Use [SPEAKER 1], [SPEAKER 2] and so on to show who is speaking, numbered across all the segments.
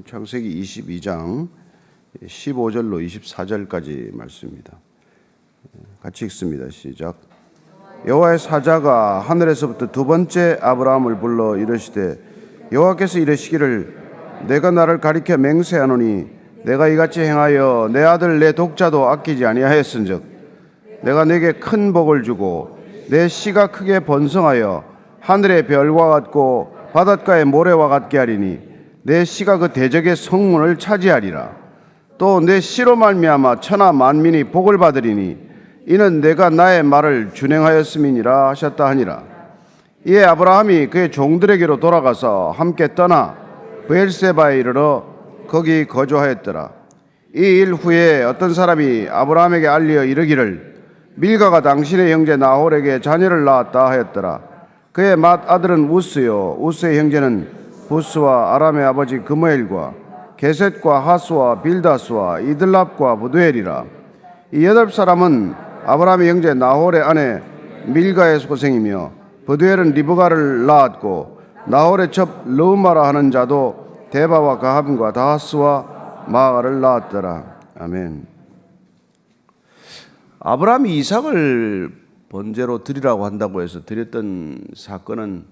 [SPEAKER 1] 창세기 22장 15절로 24절까지 말씀입니다. 같이 읽습니다. 시작. 여호와의 사자가 하늘에서부터 두 번째 아브라함을 불러 이르시되 여호와께서 이르시기를 내가 나를 가리켜 맹세하노니 내가 이같이 행하여 내 아들 내 독자도 아끼지 아니하였은즉 내가 내게 큰 복을 주고 내 씨가 크게 번성하여 하늘의 별과 같고 바닷가의 모래와 같게 하리니 내 씨가 그 대적의 성문을 차지하리라. 또 내 씨로 말미암아 천하 만민이 복을 받으리니 이는 내가 나의 말을 준행하였음이니라 하셨다 하니라. 이에 아브라함이 그의 종들에게로 돌아가서 함께 떠나 브엘세바에 이르러 거기 거주하였더라. 이 일 후에 어떤 사람이 아브라함에게 알리어 이르기를 밀가가 당신의 형제 나홀에게 자녀를 낳았다 하였더라. 그의 맏아들은 우스요 우스의 형제는 부스와 아람의 아버지 그무엘과 게셋과 하스와 빌다스와 이들랍과 부두엘이라. 이 8사람은 아브라함의 형제 나홀의 아내 밀가의 소생이며 부두엘은 리브가를 낳았고 나홀의 첩 르우마라 하는 자도 데바와 가함과 다하스와 마아가를 낳았더라. 아멘. 아브라함이 이삭을 번제로 드리라고 한다고 해서 드렸던 사건은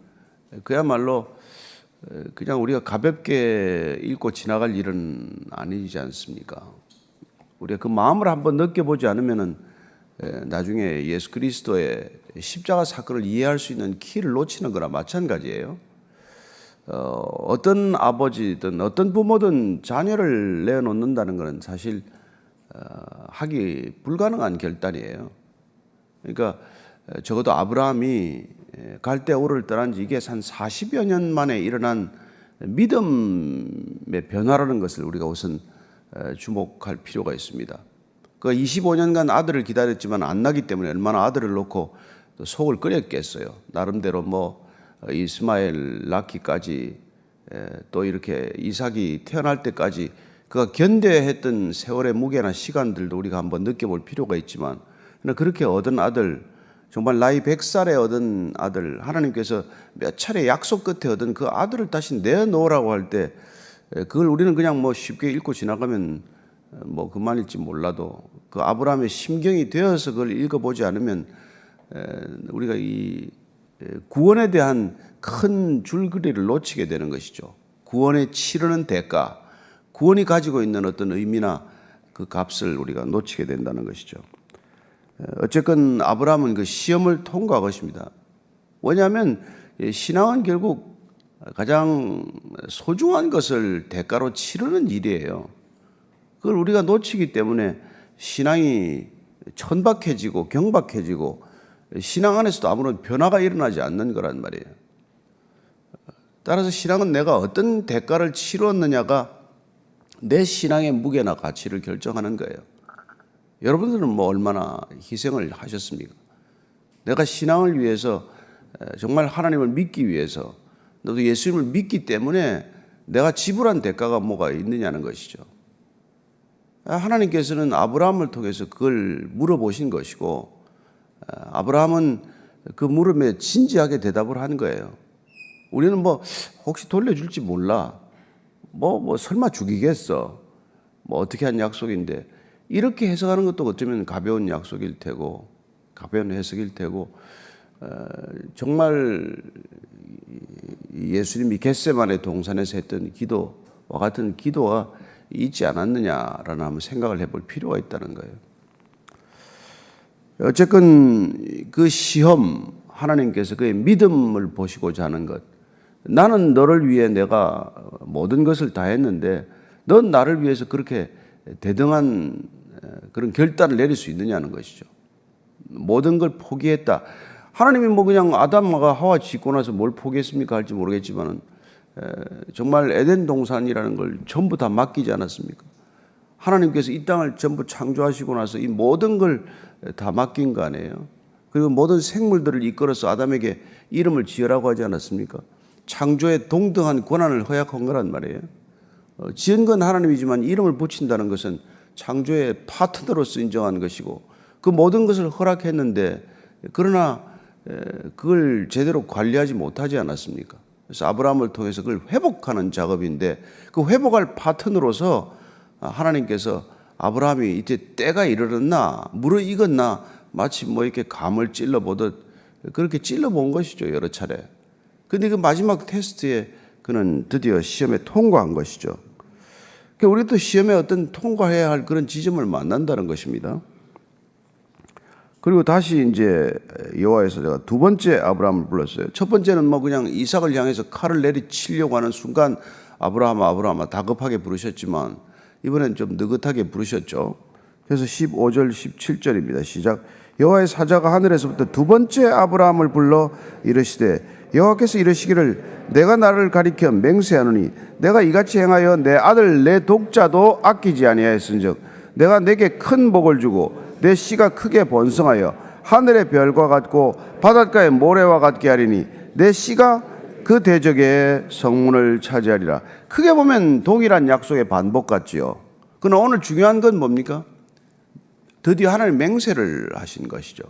[SPEAKER 1] 그야말로 그냥 우리가 가볍게 읽고 지나갈 일은 아니지 않습니까? 우리가 그 마음을 한번 느껴보지 않으면은 나중에 예수 그리스도의 십자가 사건을 이해할 수 있는 키를 놓치는 거나 마찬가지예요. 어떤 아버지든 어떤 부모든 자녀를 내어놓는다는 것은 사실 하기 불가능한 결단이에요. 그러니까 적어도 아브라함이 갈대아우를 떠난 지 이게 한 40여 년 만에 일어난 믿음의 변화라는 것을 우리가 우선 주목할 필요가 있습니다. 그 25년간 아들을 기다렸지만 안 나기 때문에 얼마나 아들을 놓고 속을 끓였겠어요. 나름대로 뭐 이스마엘 낳기까지 또 이렇게 이삭이 태어날 때까지 그가 견뎌했던 세월의 무게나 시간들도 우리가 한번 느껴볼 필요가 있지만 그렇게 얻은 아들, 정말 나이 100살에 얻은 아들, 하나님께서 몇 차례 약속 끝에 얻은 그 아들을 다시 내놓으라고 할 때 그걸 우리는 그냥 뭐 쉽게 읽고 지나가면 뭐 그만일지 몰라도 그 아브라함의 심경이 되어서 그걸 읽어보지 않으면 우리가 이 구원에 대한 큰 줄거리를 놓치게 되는 것이죠. 구원에 치르는 대가, 구원이 가지고 있는 어떤 의미나 그 값을 우리가 놓치게 된다는 것이죠. 어쨌건 아브라함은 그 시험을 통과한 것입니다. 왜냐하면 신앙은 결국 가장 소중한 것을 대가로 치르는 일이에요. 그걸 우리가 놓치기 때문에 신앙이 천박해지고 경박해지고 신앙 안에서도 아무런 변화가 일어나지 않는 거란 말이에요. 따라서 신앙은 내가 어떤 대가를 치렀느냐가 내 신앙의 무게나 가치를 결정하는 거예요. 여러분들은 뭐 얼마나 희생을 하셨습니까? 내가 신앙을 위해서 정말 하나님을 믿기 위해서 너도 예수님을 믿기 때문에 내가 지불한 대가가 뭐가 있느냐는 것이죠. 하나님께서는 아브라함을 통해서 그걸 물어보신 것이고 아브라함은 그 물음에 진지하게 대답을 한 거예요. 우리는 뭐 혹시 돌려줄지 몰라. 뭐 설마 죽이겠어. 뭐 어떻게 한 약속인데 이렇게 해석하는 것도 어쩌면 가벼운 약속일 테고 가벼운 해석일 테고 정말 예수님이 겟세마네 동산에서 했던 기도와 같은 기도가 있지 않았느냐라는 한번 생각을 해볼 필요가 있다는 거예요. 어쨌건 그 시험 하나님께서 그의 믿음을 보시고자 하는 것, 나는 너를 위해 내가 모든 것을 다 했는데 넌 나를 위해서 그렇게 대등한 그런 결단을 내릴 수 있느냐는 것이죠. 모든 걸 포기했다. 하나님이 뭐 그냥 아담과 하와 짓고 나서 뭘 포기했습니까 할지 모르겠지만은 정말 에덴 동산이라는 걸 전부 다 맡기지 않았습니까? 하나님께서 이 땅을 전부 창조하시고 나서 이 모든 걸 다 맡긴 거 아니에요? 그리고 모든 생물들을 이끌어서 아담에게 이름을 지으라고 하지 않았습니까? 창조에 동등한 권한을 허약한 거란 말이에요. 지은 건 하나님이지만 이름을 붙인다는 것은 창조의 파트너로서 인정한 것이고 그 모든 것을 허락했는데 그러나 그걸 제대로 관리하지 못하지 않았습니까? 그래서 아브라함을 통해서 그걸 회복하는 작업인데 그 회복할 파트너로서 하나님께서 아브라함이 이제 때가 이르렀나 무르익었나 마치 뭐 이렇게 감을 찔러보듯 그렇게 찔러본 것이죠, 여러 차례. 근데 그 마지막 테스트에 그는 드디어 시험에 통과한 것이죠. 그러니까 우리도 시험에 어떤 통과해야 할 그런 지점을 만난다는 것입니다. 그리고 다시 이제 여호와의 사자가 두 번째 아브라함을 불렀어요. 첫 번째는 뭐 그냥 이삭을 향해서 칼을 내리치려고 하는 순간 아브라함아 다급하게 부르셨지만 이번엔 좀 느긋하게 부르셨죠. 그래서 15절 17절입니다. 시작. 여호와의 사자가 하늘에서부터 두 번째 아브라함을 불러 이르시되 여호와께서 이르시기를 내가 나를 가리켜 맹세하노니 내가 이같이 행하여 내 아들 내 독자도 아끼지 아니하였은즉 내가 내게 큰 복을 주고 내 씨가 크게 번성하여 하늘의 별과 같고 바닷가의 모래와 같게 하리니 내 씨가 그 대적의 성문을 차지하리라. 크게 보면 동일한 약속의 반복 같지요. 그러나 오늘 중요한 건 뭡니까? 드디어 하나님 맹세를 하신 것이죠.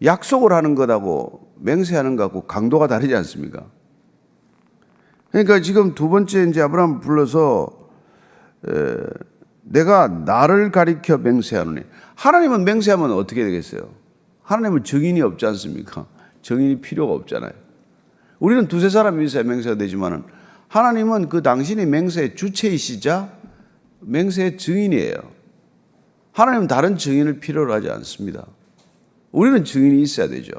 [SPEAKER 1] 약속을 하는 것하고 맹세하는 것하고 강도가 다르지 않습니까? 그러니까 지금 두 번째 이제 아브라함 불러서 내가 나를 가리켜 맹세하노니 하나님은 맹세하면 어떻게 되겠어요? 하나님은 증인이 없지 않습니까? 증인이 필요가 없잖아요. 우리는 두세 사람이 있어야 맹세가 되지만은 하나님은 그 당신이 맹세의 주체이시자 맹세의 증인이에요. 하나님은 다른 증인을 필요로 하지 않습니다. 우리는 증인이 있어야 되죠.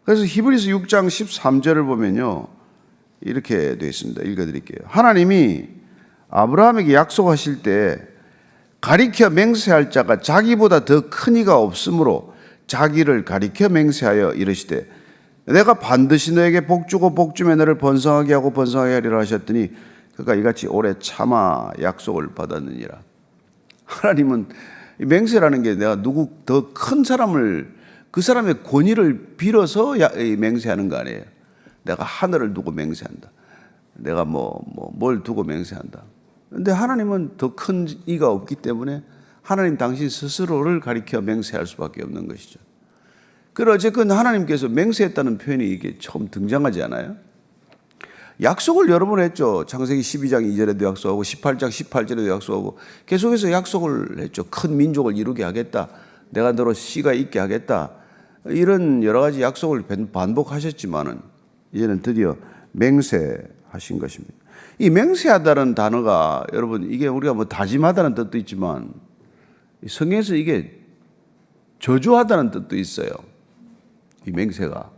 [SPEAKER 1] 그래서 히브리서 6장 13절을 보면요. 이렇게 되어 있습니다. 읽어드릴게요. 하나님이 아브라함에게 약속하실 때 가리켜 맹세할 자가 자기보다 더 큰 이가 없으므로 자기를 가리켜 맹세하여 이르시되 내가 반드시 너에게 복주고 복주며 너를 번성하게 하고 번성하게 하리라 하셨더니 그가 이같이 오래 참아 약속을 받았느니라. 하나님은 맹세라는 게 내가 누구 더 큰 사람을 그 사람의 권위를 빌어서 맹세하는 거 아니에요. 내가 하늘을 두고 맹세한다. 내가 뭘 두고 맹세한다. 그런데 하나님은 더 큰 이가 없기 때문에 하나님 당신 스스로를 가리켜 맹세할 수밖에 없는 것이죠. 그리고 어쨌든 하나님께서 맹세했다는 표현이 이게 처음 등장하지 않아요? 약속을 여러 번 했죠. 창세기 12장 2절에도 약속하고 18장 18절에도 약속하고 계속해서 약속을 했죠. 큰 민족을 이루게 하겠다. 내가 너로 씨가 있게 하겠다. 이런 여러 가지 약속을 반복하셨지만은 이제는 드디어 맹세하신 것입니다. 이 맹세하다는 단어가 여러분 이게 우리가 뭐 다짐하다는 뜻도 있지만 성경에서 이게 저주하다는 뜻도 있어요. 이 맹세가.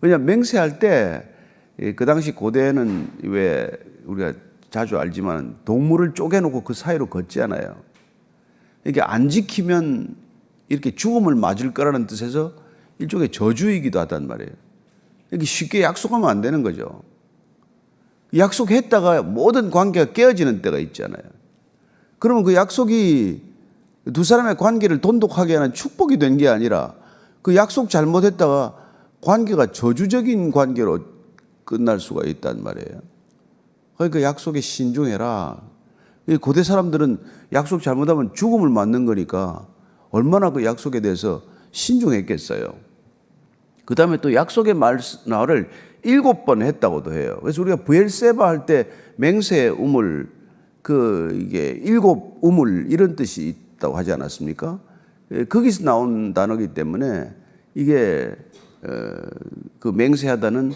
[SPEAKER 1] 왜냐하면 맹세할 때 그 당시 고대에는 왜 우리가 자주 알지만 동물을 쪼개놓고 그 사이로 걷잖아요. 이게 안 지키면 이렇게 죽음을 맞을 거라는 뜻에서 일종의 저주이기도 하단 말이에요. 이렇게 쉽게 약속하면 안 되는 거죠. 약속했다가 모든 관계가 깨어지는 때가 있잖아요. 그러면 그 약속이 두 사람의 관계를 돈독하게 하는 축복이 된 게 아니라 그 약속 잘못했다가 관계가 저주적인 관계로 끝날 수가 있단 말이에요. 그러니까 약속에 신중해라. 고대 사람들은 약속 잘못하면 죽음을 맞는 거니까 얼마나 그 약속에 대해서 신중했겠어요. 그 다음에 또 약속의 말을 7번 했다고도 해요. 그래서 우리가 브엘세바 할 때 맹세의 우물, 이게 7 우물 이런 뜻이 있다고 하지 않았습니까? 거기서 나온 단어이기 때문에 이게 그 맹세하다는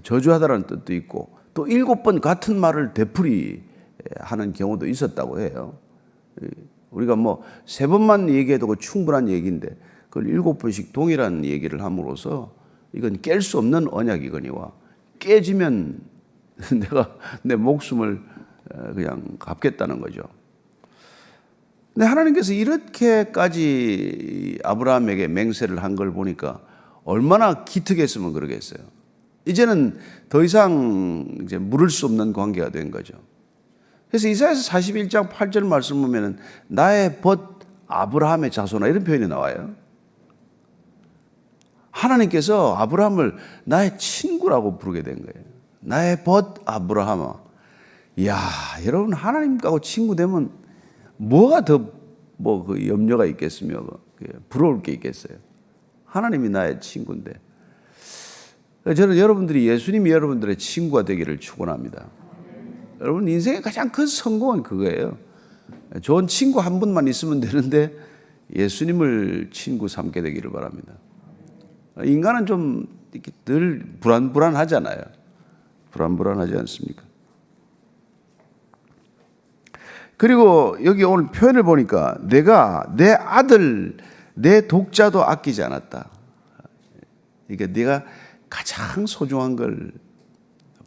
[SPEAKER 1] 저주하다라는 뜻도 있고 또 7번 같은 말을 되풀이하는 경우도 있었다고 해요. 우리가 3번만 얘기해도 충분한 얘기인데 그걸 7번씩 동일한 얘기를 함으로써 이건 깰 수 없는 언약이거니와 깨지면 내가 내 목숨을 그냥 갚겠다는 거죠. 근데 하나님께서 이렇게까지 아브라함에게 맹세를 한 걸 보니까 얼마나 기특했으면 그러겠어요. 이제는 더 이상 이제 물을 수 없는 관계가 된 거죠. 그래서 이사야서 41장 8절 말씀 보면은 나의 벗 아브라함의 자손아 이런 표현이 나와요. 하나님께서 아브라함을 나의 친구라고 부르게 된 거예요. 나의 벗 아브라함아. 이야, 여러분 하나님하고 친구 되면 뭐가 더 그 염려가 있겠으며 부러울 게 있겠어요. 하나님이 나의 친구인데. 저는 여러분들이 예수님이 여러분들의 친구가 되기를 축원합니다. 여러분 인생의 가장 큰 성공은 그거예요. 좋은 친구 한 분만 있으면 되는데 예수님을 친구 삼게 되기를 바랍니다. 인간은 좀 이렇게 늘 불안하잖아요. 불안하지 않습니까? 그리고 여기 오늘 표현을 보니까 내가 내 아들, 내 독자도 아끼지 않았다. 그러니까 네가 가장 소중한 걸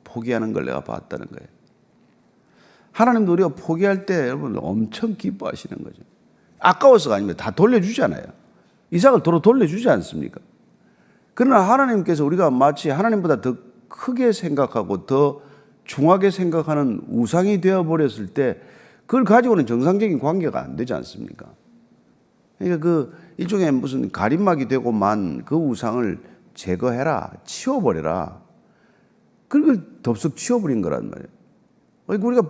[SPEAKER 1] 포기하는 걸 내가 봤다는 거예요. 하나님도 우리가 포기할 때 여러분 엄청 기뻐하시는 거죠. 아까워서가 아니면 다 돌려주잖아요. 이삭을 도로 돌려주지 않습니까? 그러나 하나님께서 우리가 마치 하나님보다 더 크게 생각하고 더 중하게 생각하는 우상이 되어버렸을 때 그걸 가지고는 정상적인 관계가 안 되지 않습니까? 그러니까 그 일종의 무슨 가림막이 되고만 그 우상을 제거해라, 치워버려라. 그걸 덥석 치워버린 거란 말이에요. 우리가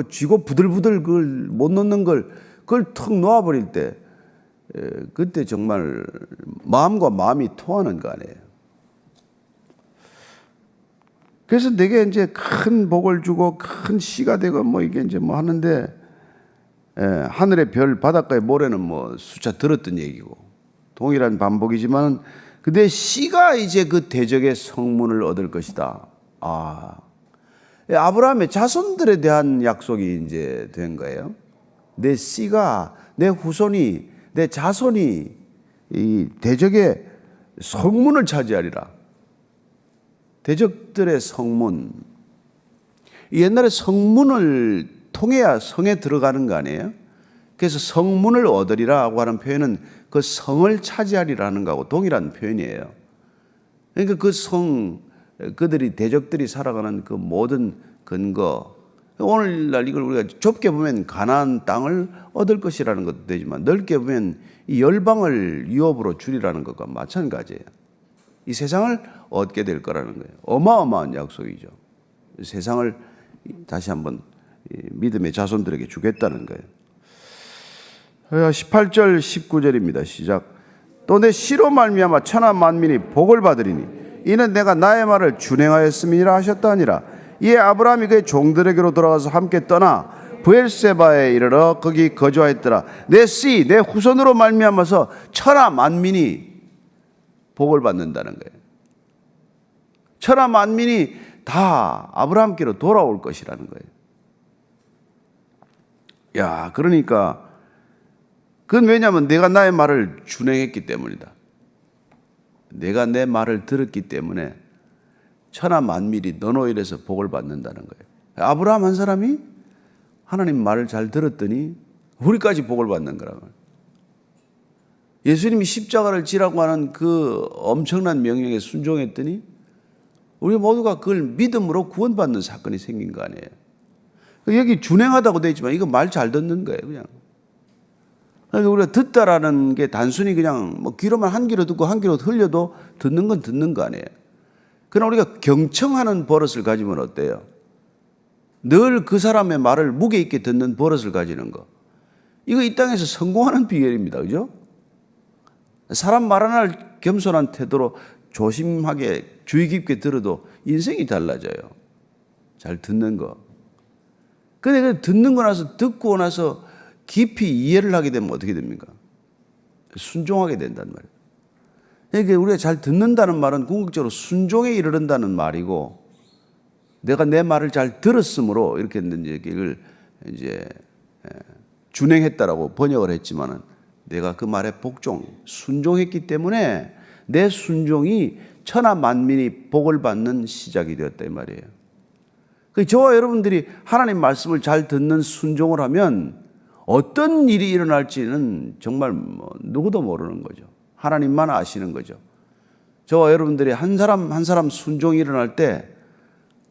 [SPEAKER 1] 쥐고 부들부들 그걸 못 놓는 걸 그걸 턱 놓아버릴 때 그때 정말 마음과 마음이 통하는 거 아니에요. 그래서 내게 이제 큰 복을 주고 큰 씨가 되고 뭐 이게 이제 뭐 하는데 하늘의 별 바닷가의 모래는 뭐 수차 들었던 얘기고 동일한 반복이지만 근데 씨가 이제 그 대적의 성문을 얻을 것이다. 아브라함의 자손들에 대한 약속이 이제 된 거예요. 내 씨가 내 후손이 내 자손이 이 대적의 성문을 차지하리라. 대적들의 성문. 옛날에 성문을 통해야 성에 들어가는 거 아니에요? 그래서 성문을 얻으리라고 하는 표현은 그 성을 차지하리라는 거하고 동일한 표현이에요. 그러니까 그 성, 그들이 대적들이 살아가는 그 모든 근거. 오늘날 이걸 우리가 좁게 보면 가나안 땅을 얻을 것이라는 것도 되지만 넓게 보면 이 열방을 유업으로 주리라는 것과 마찬가지예요. 이 세상을 얻게 될 거라는 거예요. 어마어마한 약속이죠. 세상을 다시 한번 믿음의 자손들에게 주겠다는 거예요. 18절 19절입니다. 시작. 또 내 씨로 말미암아 천하 만민이 복을 받으리니 이는 내가 나의 말을 준행하였음이라 하셨다 하니라. 이에 아브라함이 그의 종들에게로 돌아가서 함께 떠나 브엘세바에 이르러 거기 거주하였더라. 내 씨, 내 후손으로 말미암아서 천하 만민이 복을 받는다는 거예요. 천하 만민이 다 아브라함께로 돌아올 것이라는 거예요. 야, 그러니까 그건 왜냐하면 내가 나의 말을 준행했기 때문이다. 내가 내 말을 들었기 때문에 천하 만민이 너노일에서 복을 받는다는 거예요. 아브라함 한 사람이 하나님 말을 잘 들었더니 우리까지 복을 받는 거라고. 예수님이 십자가를 지라고 하는 그 엄청난 명령에 순종했더니 우리 모두가 그걸 믿음으로 구원받는 사건이 생긴 거 아니에요. 여기 준행하다고 되어 있지만 이거 말 잘 듣는 거예요, 그냥. 그러니까 우리가 듣다라는 게 단순히 그냥 뭐 귀로만 한 귀로 듣고 한 귀로 흘려도 듣는 건 듣는 거 아니에요. 그러나 우리가 경청하는 버릇을 가지면 어때요? 늘 그 사람의 말을 무게 있게 듣는 버릇을 가지는 거. 이거 이 땅에서 성공하는 비결입니다. 그죠? 사람 말 하나를 겸손한 태도로 조심하게 주의 깊게 들어도 인생이 달라져요. 잘 듣는 거. 근데 듣는 거 나서 듣고 나서 깊이 이해를 하게 되면 어떻게 됩니까? 순종하게 된단 말이에요. 그러니까 우리가 잘 듣는다는 말은 궁극적으로 순종에 이르른다는 말이고 내가 내 말을 잘 들었으므로 이렇게 이걸 이제 준행했다라고 번역을 했지만은 내가 그 말에 복종, 순종했기 때문에 내 순종이 천하 만민이 복을 받는 시작이 되었다 이 말이에요. 저와 여러분들이 하나님 말씀을 잘 듣는 순종을 하면 어떤 일이 일어날지는 정말 누구도 모르는 거죠. 하나님만 아시는 거죠. 저와 여러분들이 한 사람 한 사람 순종이 일어날 때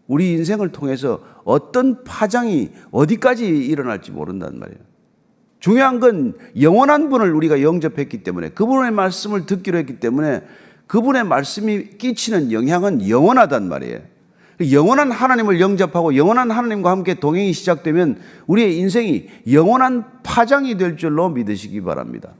[SPEAKER 1] 우리 인생을 통해서 어떤 파장이 어디까지 일어날지 모른단 말이에요. 중요한 건 영원한 분을 우리가 영접했기 때문에 그분의 말씀을 듣기로 했기 때문에 그분의 말씀이 끼치는 영향은 영원하단 말이에요. 영원한 하나님을 영접하고 영원한 하나님과 함께 동행이 시작되면 우리의 인생이 영원한 파장이 될 줄로 믿으시기 바랍니다.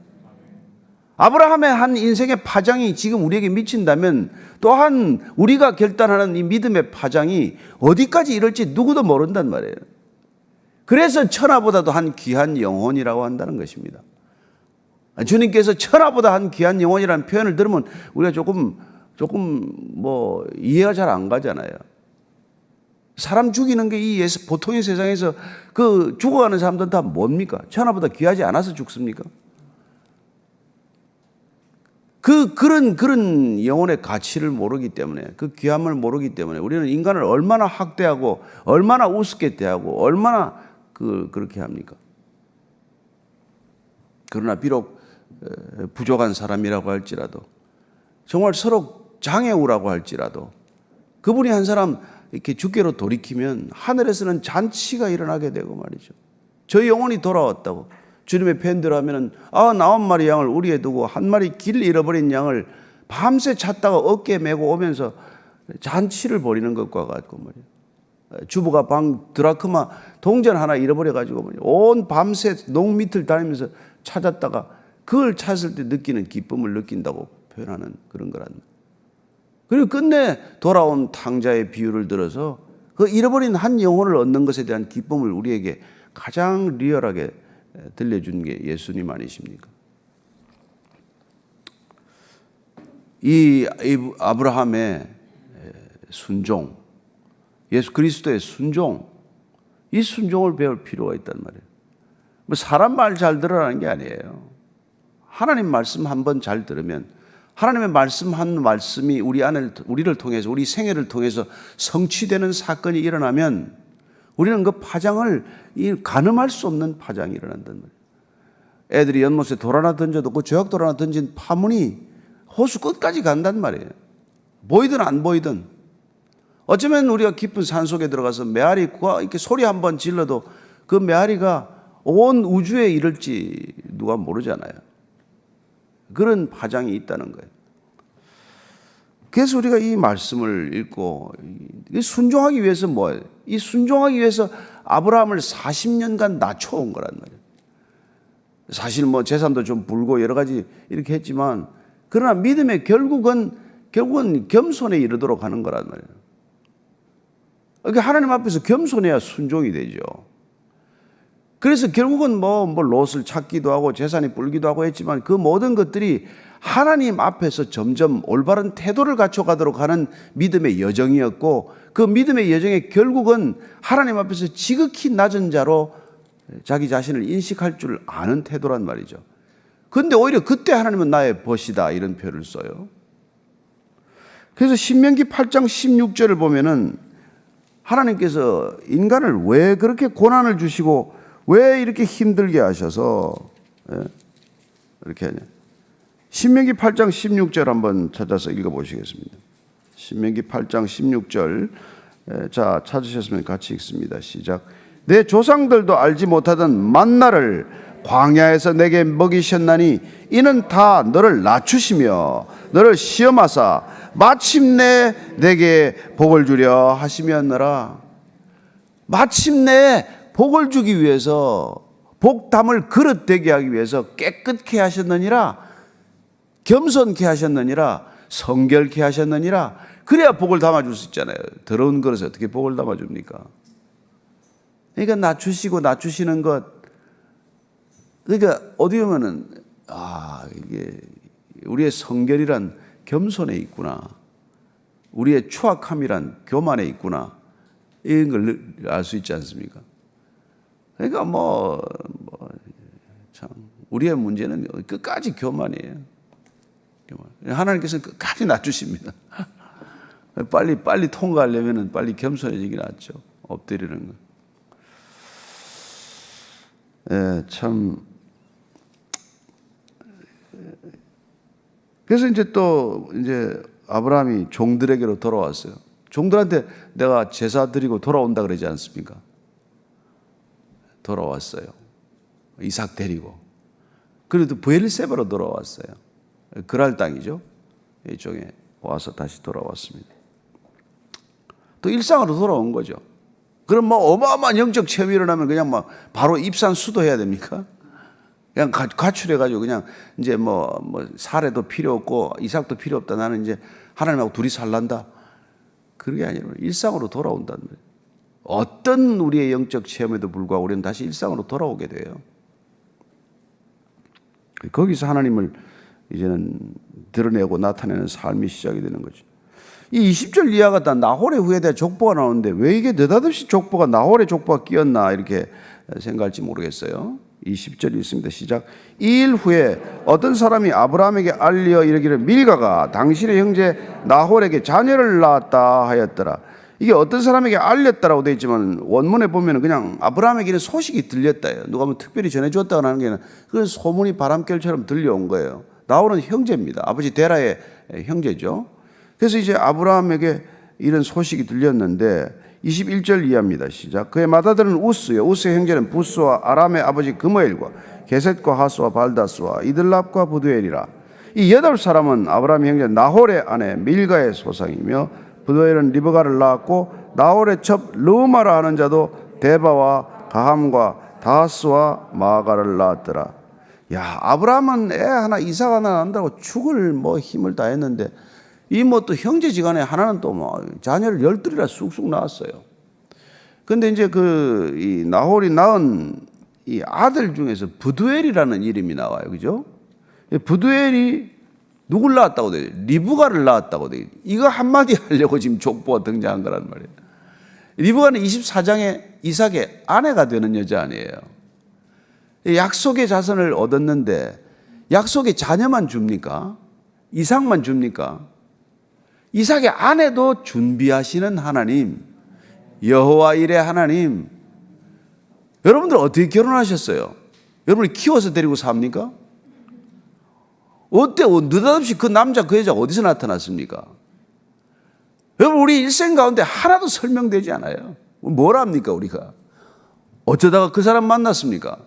[SPEAKER 1] 아브라함의 한 인생의 파장이 지금 우리에게 미친다면 또한 우리가 결단하는 이 믿음의 파장이 어디까지 이럴지 누구도 모른단 말이에요. 그래서 천하보다도 한 귀한 영혼이라고 한다는 것입니다. 주님께서 천하보다 한 귀한 영혼이라는 표현을 들으면 우리가 조금 뭐 이해가 잘 안 가잖아요. 사람 죽이는 게 이 보통의 세상에서 그 죽어가는 사람들은 다 뭡니까? 천하보다 귀하지 않아서 죽습니까? 그런 영혼의 가치를 모르기 때문에, 그 귀함을 모르기 때문에 우리는 인간을 얼마나 학대하고 얼마나 우습게 대하고 얼마나 그렇게 합니까? 그러나 비록 부족한 사람이라고 할지라도, 정말 서로 장애우라고 할지라도 그분이 한 사람 이렇게 주께로 돌이키면 하늘에서는 잔치가 일어나게 되고 말이죠. 저희 영혼이 돌아왔다고 주님의 편대로 하면은 99마리 양을 우리에 두고 한 마리 길 잃어버린 양을 밤새 찾다가 어깨에 메고 오면서 잔치를 벌이는 것과 같고 말이에요. 주부가 드라크마 동전 하나 잃어버려가지고 온 밤새 농 밑을 다니면서 찾았다가 그걸 찾을 때 느끼는 기쁨을 느낀다고 표현하는 그런 거란 말이에요. 그리고 끝내 돌아온 탕자의 비유를 들어서 그 잃어버린 한 영혼을 얻는 것에 대한 기쁨을 우리에게 가장 리얼하게 들려준 게 예수님 아니십니까? 이 아브라함의 순종, 예수 그리스도의 순종, 이 순종을 배울 필요가 있단 말이에요. 뭐 사람 말 잘 들으라는 게 아니에요. 하나님 말씀 한번 잘 들으면, 하나님의 한 말씀이 우리를 통해서, 우리 생애를 통해서 성취되는 사건이 일어나면 우리는 그 파장을 가늠할 수 없는 파장이 일어난단 말이에요. 애들이 연못에 돌 하나 던져도 그 조약돌 하나 던진 파문이 호수 끝까지 간단 말이에요. 보이든 안 보이든. 어쩌면 우리가 깊은 산속에 들어가서 메아리가 이렇게 소리 한번 질러도 그 메아리가 온 우주에 이를지 누가 모르잖아요. 그런 파장이 있다는 거예요. 그래서 우리가 이 말씀을 읽고 순종하기 위해서 뭐예요? 이 순종하기 위해서 아브라함을 40년간 낮춰온 거란 말이에요. 사실 뭐 재산도 좀 불고 여러 가지 이렇게 했지만, 그러나 믿음의 결국은 겸손에 이르도록 하는 거란 말이에요. 그러니까 하나님 앞에서 겸손해야 순종이 되죠. 그래서 결국은 뭐 롯을 찾기도 하고 재산이 불기도 하고 했지만 그 모든 것들이 하나님 앞에서 점점 올바른 태도를 갖춰가도록 하는 믿음의 여정이었고, 그 믿음의 여정의 결국은 하나님 앞에서 지극히 낮은 자로 자기 자신을 인식할 줄 아는 태도란 말이죠. 그런데 오히려 그때 하나님은 나의 벗이다 이런 표현을 써요. 그래서 신명기 8장 16절을 보면은 하나님께서 인간을 왜 그렇게 고난을 주시고 왜 이렇게 힘들게 하셔서 이렇게 하냐. 신명기 8장 16절 한번 찾아서 읽어보시겠습니다. 신명기 8장 16절. 자, 찾으셨으면 같이 읽습니다. 시작. 내 조상들도 알지 못하던 만나를 광야에서 내게 먹이셨나니 이는 다 너를 낮추시며 너를 시험하사 마침내 내게 복을 주려 하시면느라. 마침내 복을 주기 위해서, 복 담을 그릇 되게 하기 위해서 깨끗게 하셨느니라, 겸손케 하셨느니라, 성결케 하셨느니라. 그래야 복을 담아줄 수 있잖아요. 더러운 그릇에 어떻게 복을 담아줍니까? 그러니까 낮추시는 것. 그러니까 어디 보면은 이게 우리의 성결이란 겸손에 있구나, 우리의 추악함이란 교만에 있구나, 이런 걸 알 수 있지 않습니까? 그러니까 참 우리의 문제는 끝까지 교만이에요. 하나님께서는 끝까지 낮추십니다. 빨리 통과하려면 빨리 겸손해지기 낫죠. 엎드리는 거. 참. 그래서 이제 아브라함이 종들에게로 돌아왔어요. 종들한테 내가 제사 드리고 돌아온다 그러지 않습니까? 돌아왔어요. 이삭 데리고. 그래도 브엘세바로 돌아왔어요. 그랄 땅이죠. 이쪽에 와서 다시 돌아왔습니다. 또 일상으로 돌아온 거죠. 그럼 어마어마한 영적 체험이 일어나면 그냥 바로 입산 수도해야 됩니까? 그냥 가출해가지고 그냥 이제 뭐 사례도 필요 없고 이삭도 필요 없다. 나는 이제 하나님하고 둘이 살란다. 그게 아니라 일상으로 돌아온다는 거예요. 어떤 우리의 영적 체험에도 불구하고 우리는 다시 일상으로 돌아오게 돼요. 거기서 하나님을 이제는 드러내고 나타내는 삶이 시작이 되는 거죠. 이 20절 이하가 다 나홀의 후에 대한 족보가 나오는데 왜 이게 느닷없이 족보가 나홀의 족보가 끼었나 이렇게 생각할지 모르겠어요. 20절이 있습니다. 시작. 2일 후에 어떤 사람이 아브라함에게 알려 이르기를 밀가가 당신의 형제 나홀에게 자녀를 낳았다 하였더라. 이게 어떤 사람에게 알렸다라고 되어 있지만 원문에 보면 그냥 아브라함에게는 소식이 들렸다요. 누가 뭐 특별히 전해주었다고 하는 게 그건 소문이 바람결처럼 들려온 거예요. 나홀은 형제입니다. 아버지 데라의 형제죠. 그래서 이제 아브라함에게 이런 소식이 들렸는데 21절 이하입니다. 시작. 그의 맏아들은 우스요. 우스의 형제는 부스와 아람의 아버지 그무엘과 게셋과 하스와 발다스와 이들랍과 부두엘이라. 이 8사람은 아브라함의 형제 나홀의 아내 밀가의 소상이며 부두엘은 리브가를 낳았고 나홀의 첩 르우마라 하는 자도 데바와 가함과 다하스와 마가를 낳았더라. 야, 아브라함은 애 하나 이삭 하나 낳는다고 죽을 힘을 다했는데 이 또 형제지간에 하나는 또 자녀를 12이나 쑥쑥 낳았어요. 근데 이제 이 나홀이 낳은 이 아들 중에서 부두엘이라는 이름이 나와요. 그죠? 부두엘이 누굴 낳았다고 돼요? 리브가를 낳았다고 돼요. 이거 한마디 하려고 지금 족보가 등장한 거란 말이에요. 리브가는 24장에 이삭의 아내가 되는 여자 아니에요. 약속의 자손을 얻었는데 약속의 자녀만 줍니까? 이삭만 줍니까? 이삭의 아내도 준비하시는 하나님, 여호와 일의 하나님. 여러분들 어떻게 결혼하셨어요? 여러분이 키워서 데리고 삽니까? 어때? 느닷없이 그 남자 그 여자 어디서 나타났습니까? 여러분 우리 일생 가운데 하나도 설명되지 않아요. 뭘 합니까 우리가? 어쩌다가 그 사람 만났습니까?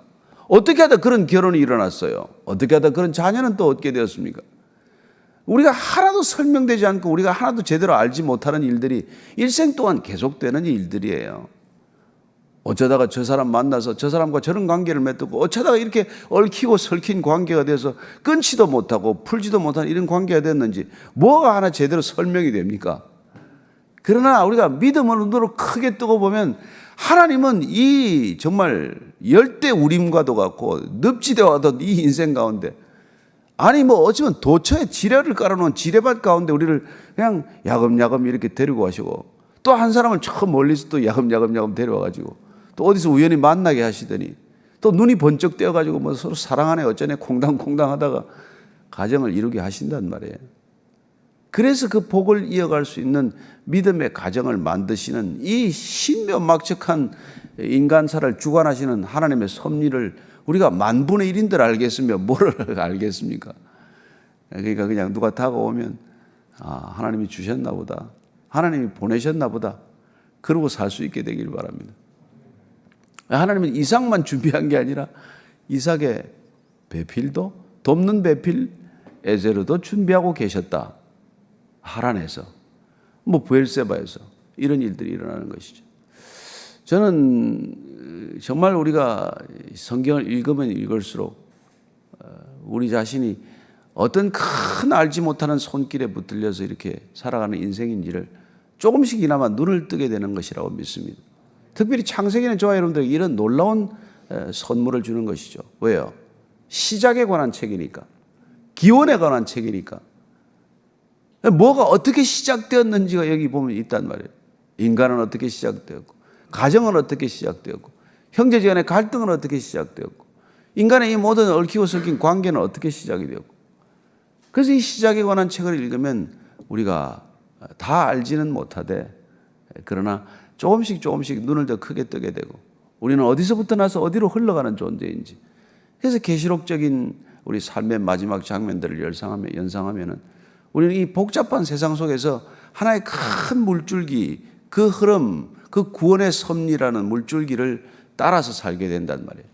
[SPEAKER 1] 어떻게 하다 그런 결혼이 일어났어요? 어떻게 하다 그런 자녀는 또 얻게 되었습니까? 우리가 하나도 설명되지 않고 우리가 하나도 제대로 알지 못하는 일들이 일생 동안 계속되는 일들이에요. 어쩌다가 저 사람 만나서 저 사람과 저런 관계를 맺고 어쩌다가 이렇게 얽히고 설킨 관계가 돼서 끊지도 못하고 풀지도 못하는 이런 관계가 됐는지 뭐가 하나 제대로 설명이 됩니까? 그러나 우리가 믿음을 눈으로 크게 뜨고 보면 하나님은 이 정말 열대 우림과도 같고 늪지대와도 이 인생 가운데 아니 어쩌면 도처에 지뢰를 깔아놓은 지뢰밭 가운데 우리를 그냥 야금야금 이렇게 데리고 가시고 또 한 사람을 저 멀리서 또 야금야금 데려와가지고 또 어디서 우연히 만나게 하시더니 또 눈이 번쩍 떼어가지고 서로 사랑하네 어쩌네 콩당콩당 하다가 가정을 이루게 하신단 말이에요. 그래서 그 복을 이어갈 수 있는 믿음의 가정을 만드시는 이 신묘막측한 인간사를 주관하시는 하나님의 섭리를 우리가 만분의 1인들 알겠으며 뭐를 알겠습니까? 그러니까 그냥 누가 다가오면 하나님이 주셨나 보다. 하나님이 보내셨나 보다. 그러고 살 수 있게 되길 바랍니다. 하나님은 이삭만 준비한 게 아니라 이삭의 배필도 돕는 배필 에제르도 준비하고 계셨다. 하란에서 브엘세바에서 이런 일들이 일어나는 것이죠. 저는 정말 우리가 성경을 읽으면 읽을수록 우리 자신이 어떤 큰 알지 못하는 손길에 붙들려서 이렇게 살아가는 인생인지를 조금씩이나마 눈을 뜨게 되는 것이라고 믿습니다. 특별히 창세기는 저와 여러분들에게 이런 놀라운 선물을 주는 것이죠. 왜요? 시작에 관한 책이니까, 기원에 관한 책이니까. 뭐가 어떻게 시작되었는지가 여기 보면 있단 말이에요. 인간은 어떻게 시작되었고, 가정은 어떻게 시작되었고, 형제지간의 갈등은 어떻게 시작되었고, 인간의 이 모든 얽히고 설킨 관계는 어떻게 시작이 되었고. 그래서 이 시작에 관한 책을 읽으면 우리가 다 알지는 못하되 그러나 조금씩 눈을 더 크게 뜨게 되고 우리는 어디서부터 나서 어디로 흘러가는 존재인지. 그래서 계시록적인 우리 삶의 마지막 장면들을 연상하면은 우리는 이 복잡한 세상 속에서 하나의 큰 물줄기, 그 흐름, 그 구원의 섭리라는 물줄기를 따라서 살게 된단 말이에요.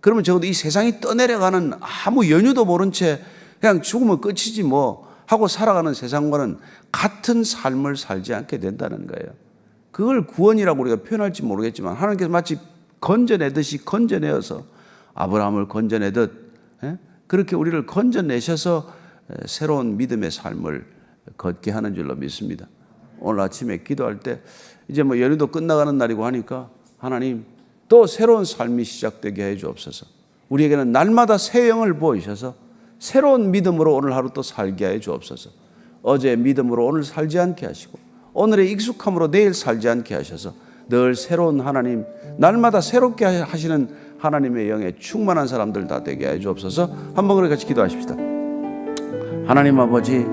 [SPEAKER 1] 그러면 적어도 이 세상이 떠내려가는 아무 연유도 모른 채 그냥 죽으면 끝이지 하고 살아가는 세상과는 같은 삶을 살지 않게 된다는 거예요. 그걸 구원이라고 우리가 표현할지 모르겠지만 하나님께서 마치 건져내듯이 건져내어서 아브라함을 건져내듯 그렇게 우리를 건져내셔서 새로운 믿음의 삶을 걷게 하는 줄로 믿습니다. 오늘 아침에 기도할 때 이제 뭐 연휴도 끝나가는 날이고 하니까 하나님 또 새로운 삶이 시작되게 해 주옵소서. 우리에게는 날마다 새 영을 보이셔서 새로운 믿음으로 오늘 하루 또 살게 해 주옵소서. 어제의 믿음으로 오늘 살지 않게 하시고 오늘의 익숙함으로 내일 살지 않게 하셔서 늘 새로운 하나님, 날마다 새롭게 하시는 하나님의 영에 충만한 사람들 다 되게 해 주옵소서. 한번 우리 같이 기도하십시다. 하나님 아버지,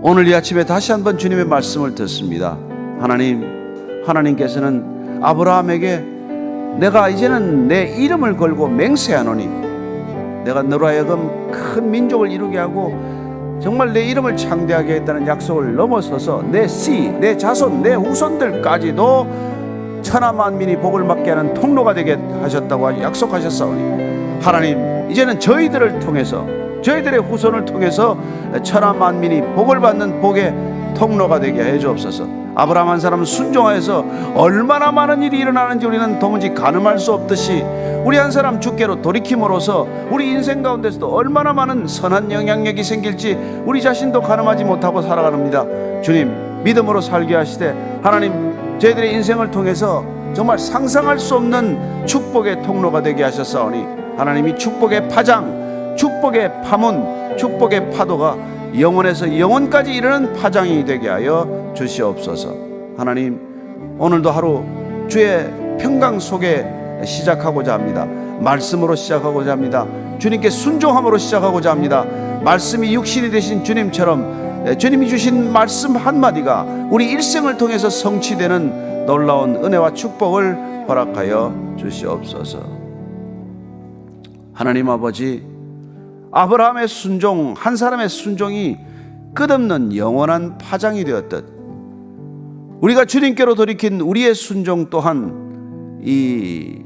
[SPEAKER 1] 오늘 이 아침에 다시 한번 주님의 말씀을 듣습니다. 하나님께서는 아브라함에게 내가 이제는 내 이름을 걸고 맹세하노니 내가 너로 하여금 큰 민족을 이루게 하고 정말 내 이름을 창대하게 했다는 약속을 넘어서서 내 내 자손, 내 후손들까지도 천하 만민이 복을 받게 하는 통로가 되게 하셨다고 약속하셨사오니 하나님, 이제는 저희들을 통해서, 저희들의 후손을 통해서 천하 만민이 복을 받는 복의 통로가 되게 해 주옵소서. 아브라함 한 사람은 순종하여서 얼마나 많은 일이 일어나는지 우리는 도무지 가늠할 수 없듯이 우리 한 사람 주께로 돌이킴으로써 우리 인생 가운데서도 얼마나 많은 선한 영향력이 생길지 우리 자신도 가늠하지 못하고 살아갑니다. 주님, 믿음으로 살게 하시되 하나님, 저희들의 인생을 통해서 정말 상상할 수 없는 축복의 통로가 되게 하셨사오니 하나님이 축복의 파장, 축복의 파문, 축복의 파도가 영원에서 영원까지 이르는 파장이 되게 하여 주시옵소서. 하나님, 오늘도 하루 주의 평강 속에 시작하고자 합니다. 말씀으로 시작하고자 합니다. 주님께 순종함으로 시작하고자 합니다. 말씀이 육신이 되신 주님처럼 주님이 주신 말씀 한마디가 우리 일생을 통해서 성취되는 놀라운 은혜와 축복을 허락하여 주시옵소서. 하나님 아버지, 아브라함의 순종, 한 사람의 순종이 끝없는 영원한 파장이 되었듯 우리가 주님께로 돌이킨 우리의 순종 또한 이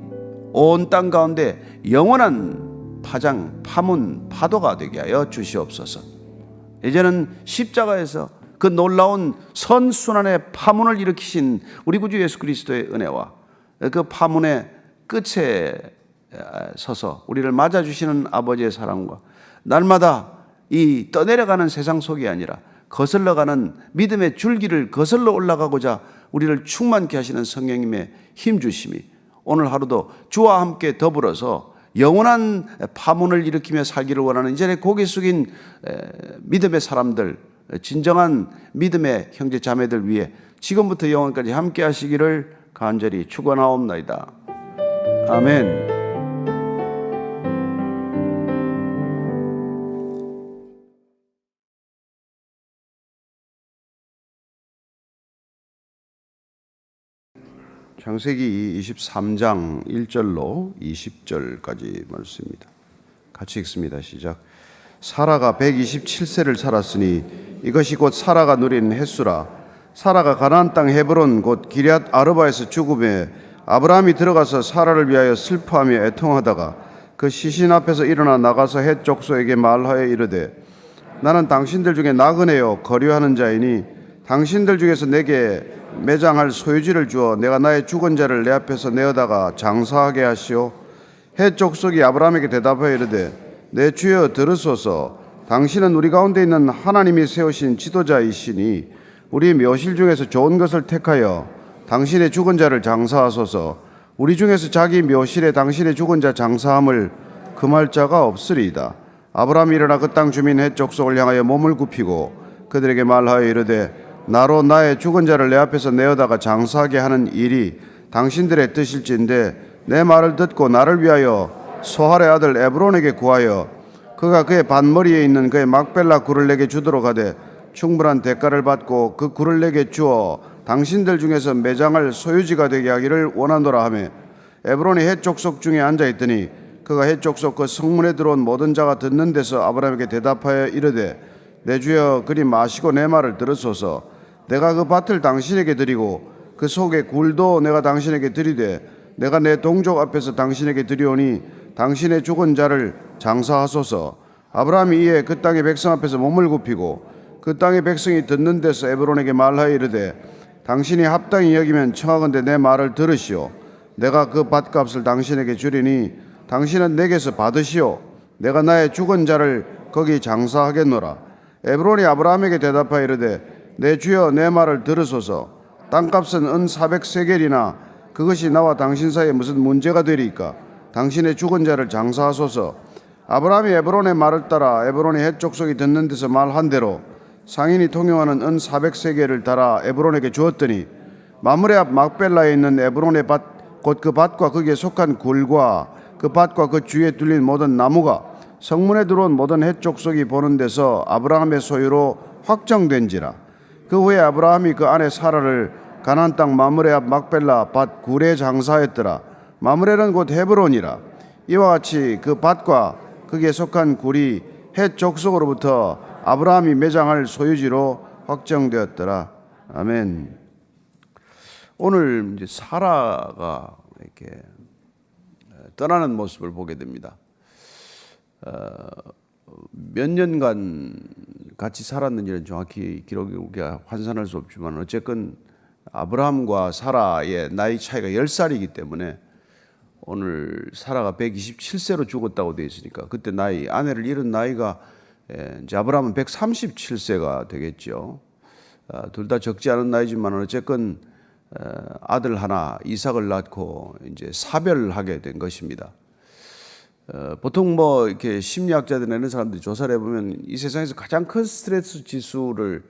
[SPEAKER 1] 온 땅 가운데 영원한 파장, 파문, 파도가 되게 하여 주시옵소서. 이제는 십자가에서 그 놀라운 선순환의 파문을 일으키신 우리 구주 예수 그리스도의 은혜와 그 파문의 끝에 서서 우리를 맞아주시는 아버지의 사랑과 날마다 이 떠내려가는 세상 속이 아니라 거슬러가는 믿음의 줄기를 거슬러 올라가고자 우리를 충만케 하시는 성령님의 힘주심이 오늘 하루도 주와 함께 더불어서 영원한 파문을 일으키며 살기를 원하는 이전에 고개 숙인 믿음의 사람들, 진정한 믿음의 형제 자매들 위해 지금부터 영원까지 함께 하시기를 간절히 축원하옵나이다. 아멘. 창세기 23장 1절로 20절까지 말씀입니다. 같이 읽습니다. 시작. 사라가 127세를 살았으니 이것이 곧 사라가 누린 햇수라. 사라가 가나안 땅 헤브론 곧 기럇 아르바에서 죽음에 아브라함이 들어가서 사라를 위하여 슬퍼하며 애통하다가 그 시신 앞에서 일어나 나가서 헷 족속에게 말하여 이르되 나는 당신들 중에 나그네요 거류하는 자이니 당신들 중에서 내게 매장할 소유지를 주어 내가 나의 죽은 자를 내 앞에서 내어다가 장사하게 하시오. 헷 족속이 아브라함에게 대답하여 이르되 내 주여 들으소서. 당신은 우리 가운데 있는 하나님이 세우신 지도자이시니 우리 묘실 중에서 좋은 것을 택하여 당신의 죽은 자를 장사하소서. 우리 중에서 자기 묘실에 당신의 죽은 자 장사함을 금할 자가 없으리이다. 아브라함이 일어나 그 땅 주민 헷 족속을 향하여 몸을 굽히고 그들에게 말하여 이르되 나로 나의 죽은 자를 내 앞에서 내어다가 장사하게 하는 일이 당신들의 뜻일진데 내 말을 듣고 나를 위하여 소할의 아들 에브론에게 구하여 그가 그의 반머리에 있는 그의 막벨라 굴을 내게 주도록 하되 충분한 대가를 받고 그 굴을 내게 주어 당신들 중에서 매장할 소유지가 되게 하기를 원하노라 하며 에브론이 헷 족속 중에 앉아있더니 그가 헷 족속 그 성문에 들어온 모든 자가 듣는 데서 아브라함에게 대답하여 이르되 내 주여 그리 마시고 내 말을 들으소서. 내가 그 밭을 당신에게 드리고 그 속의 굴도 내가 당신에게 드리되 내가 내 동족 앞에서 당신에게 드리오니 당신의 죽은 자를 장사하소서. 아브라함이 이에 그 땅의 백성 앞에서 몸을 굽히고 그 땅의 백성이 듣는 데서 에브론에게 말하여 이르되 당신이 합당히 여기면 청하건대 내 말을 들으시오. 내가 그 밭값을 당신에게 주리니 당신은 내게서 받으시오. 내가 나의 죽은 자를 거기 장사하겠노라. 에브론이 아브라함에게 대답하여 이르되 내 주여 내 말을 들으소서. 땅값은 은 400세겔이나 그것이 나와 당신 사이에 무슨 문제가 되리이까. 당신의 죽은 자를 장사하소서. 아브라함이 에브론의 말을 따라 에브론이 헷 족속이 듣는 데서 말한 대로 상인이 통용하는 은 400세겔을 달아 에브론에게 주었더니 마므레 앞 막벨라에 있는 에브론의 밭 곧 그 밭과 거기에 속한 굴과 그 밭과 그 주위에 뚫린 모든 나무가 성문에 들어온 모든 헷 족속이 보는 데서 아브라함의 소유로 확정된지라. 그 후에 아브라함이 그 아내 사라를 가나안 땅 마므레 앞 막벨라 밭 굴에 장사했더라. 마므레는 곧 헤브론이라. 이와 같이 그 밭과 거기에 속한 굴이 헷 족속으로부터 아브라함이 매장할 소유지로 확정되었더라. 아멘. 오늘 이제 사라가 이렇게 떠나는 모습을 보게 됩니다. 몇 년간 같이 살았는지는 정확히 기록이 우리가 환산할 수 없지만 어쨌건 아브라함과 사라의 나이 차이가 10살이기 때문에 오늘 사라가 127세로 죽었다고 되어 있으니까 그때 나이, 아내를 잃은 나이가 이제 아브라함은 137세가 되겠죠. 둘 다 적지 않은 나이지만 어쨌건 아들 하나 이삭을 낳고 이제 사별하게 된 것입니다. 보통 뭐 이렇게 심리학자들이나 이런 사람들이 조사를 해보면 이 세상에서 가장 큰 스트레스 지수를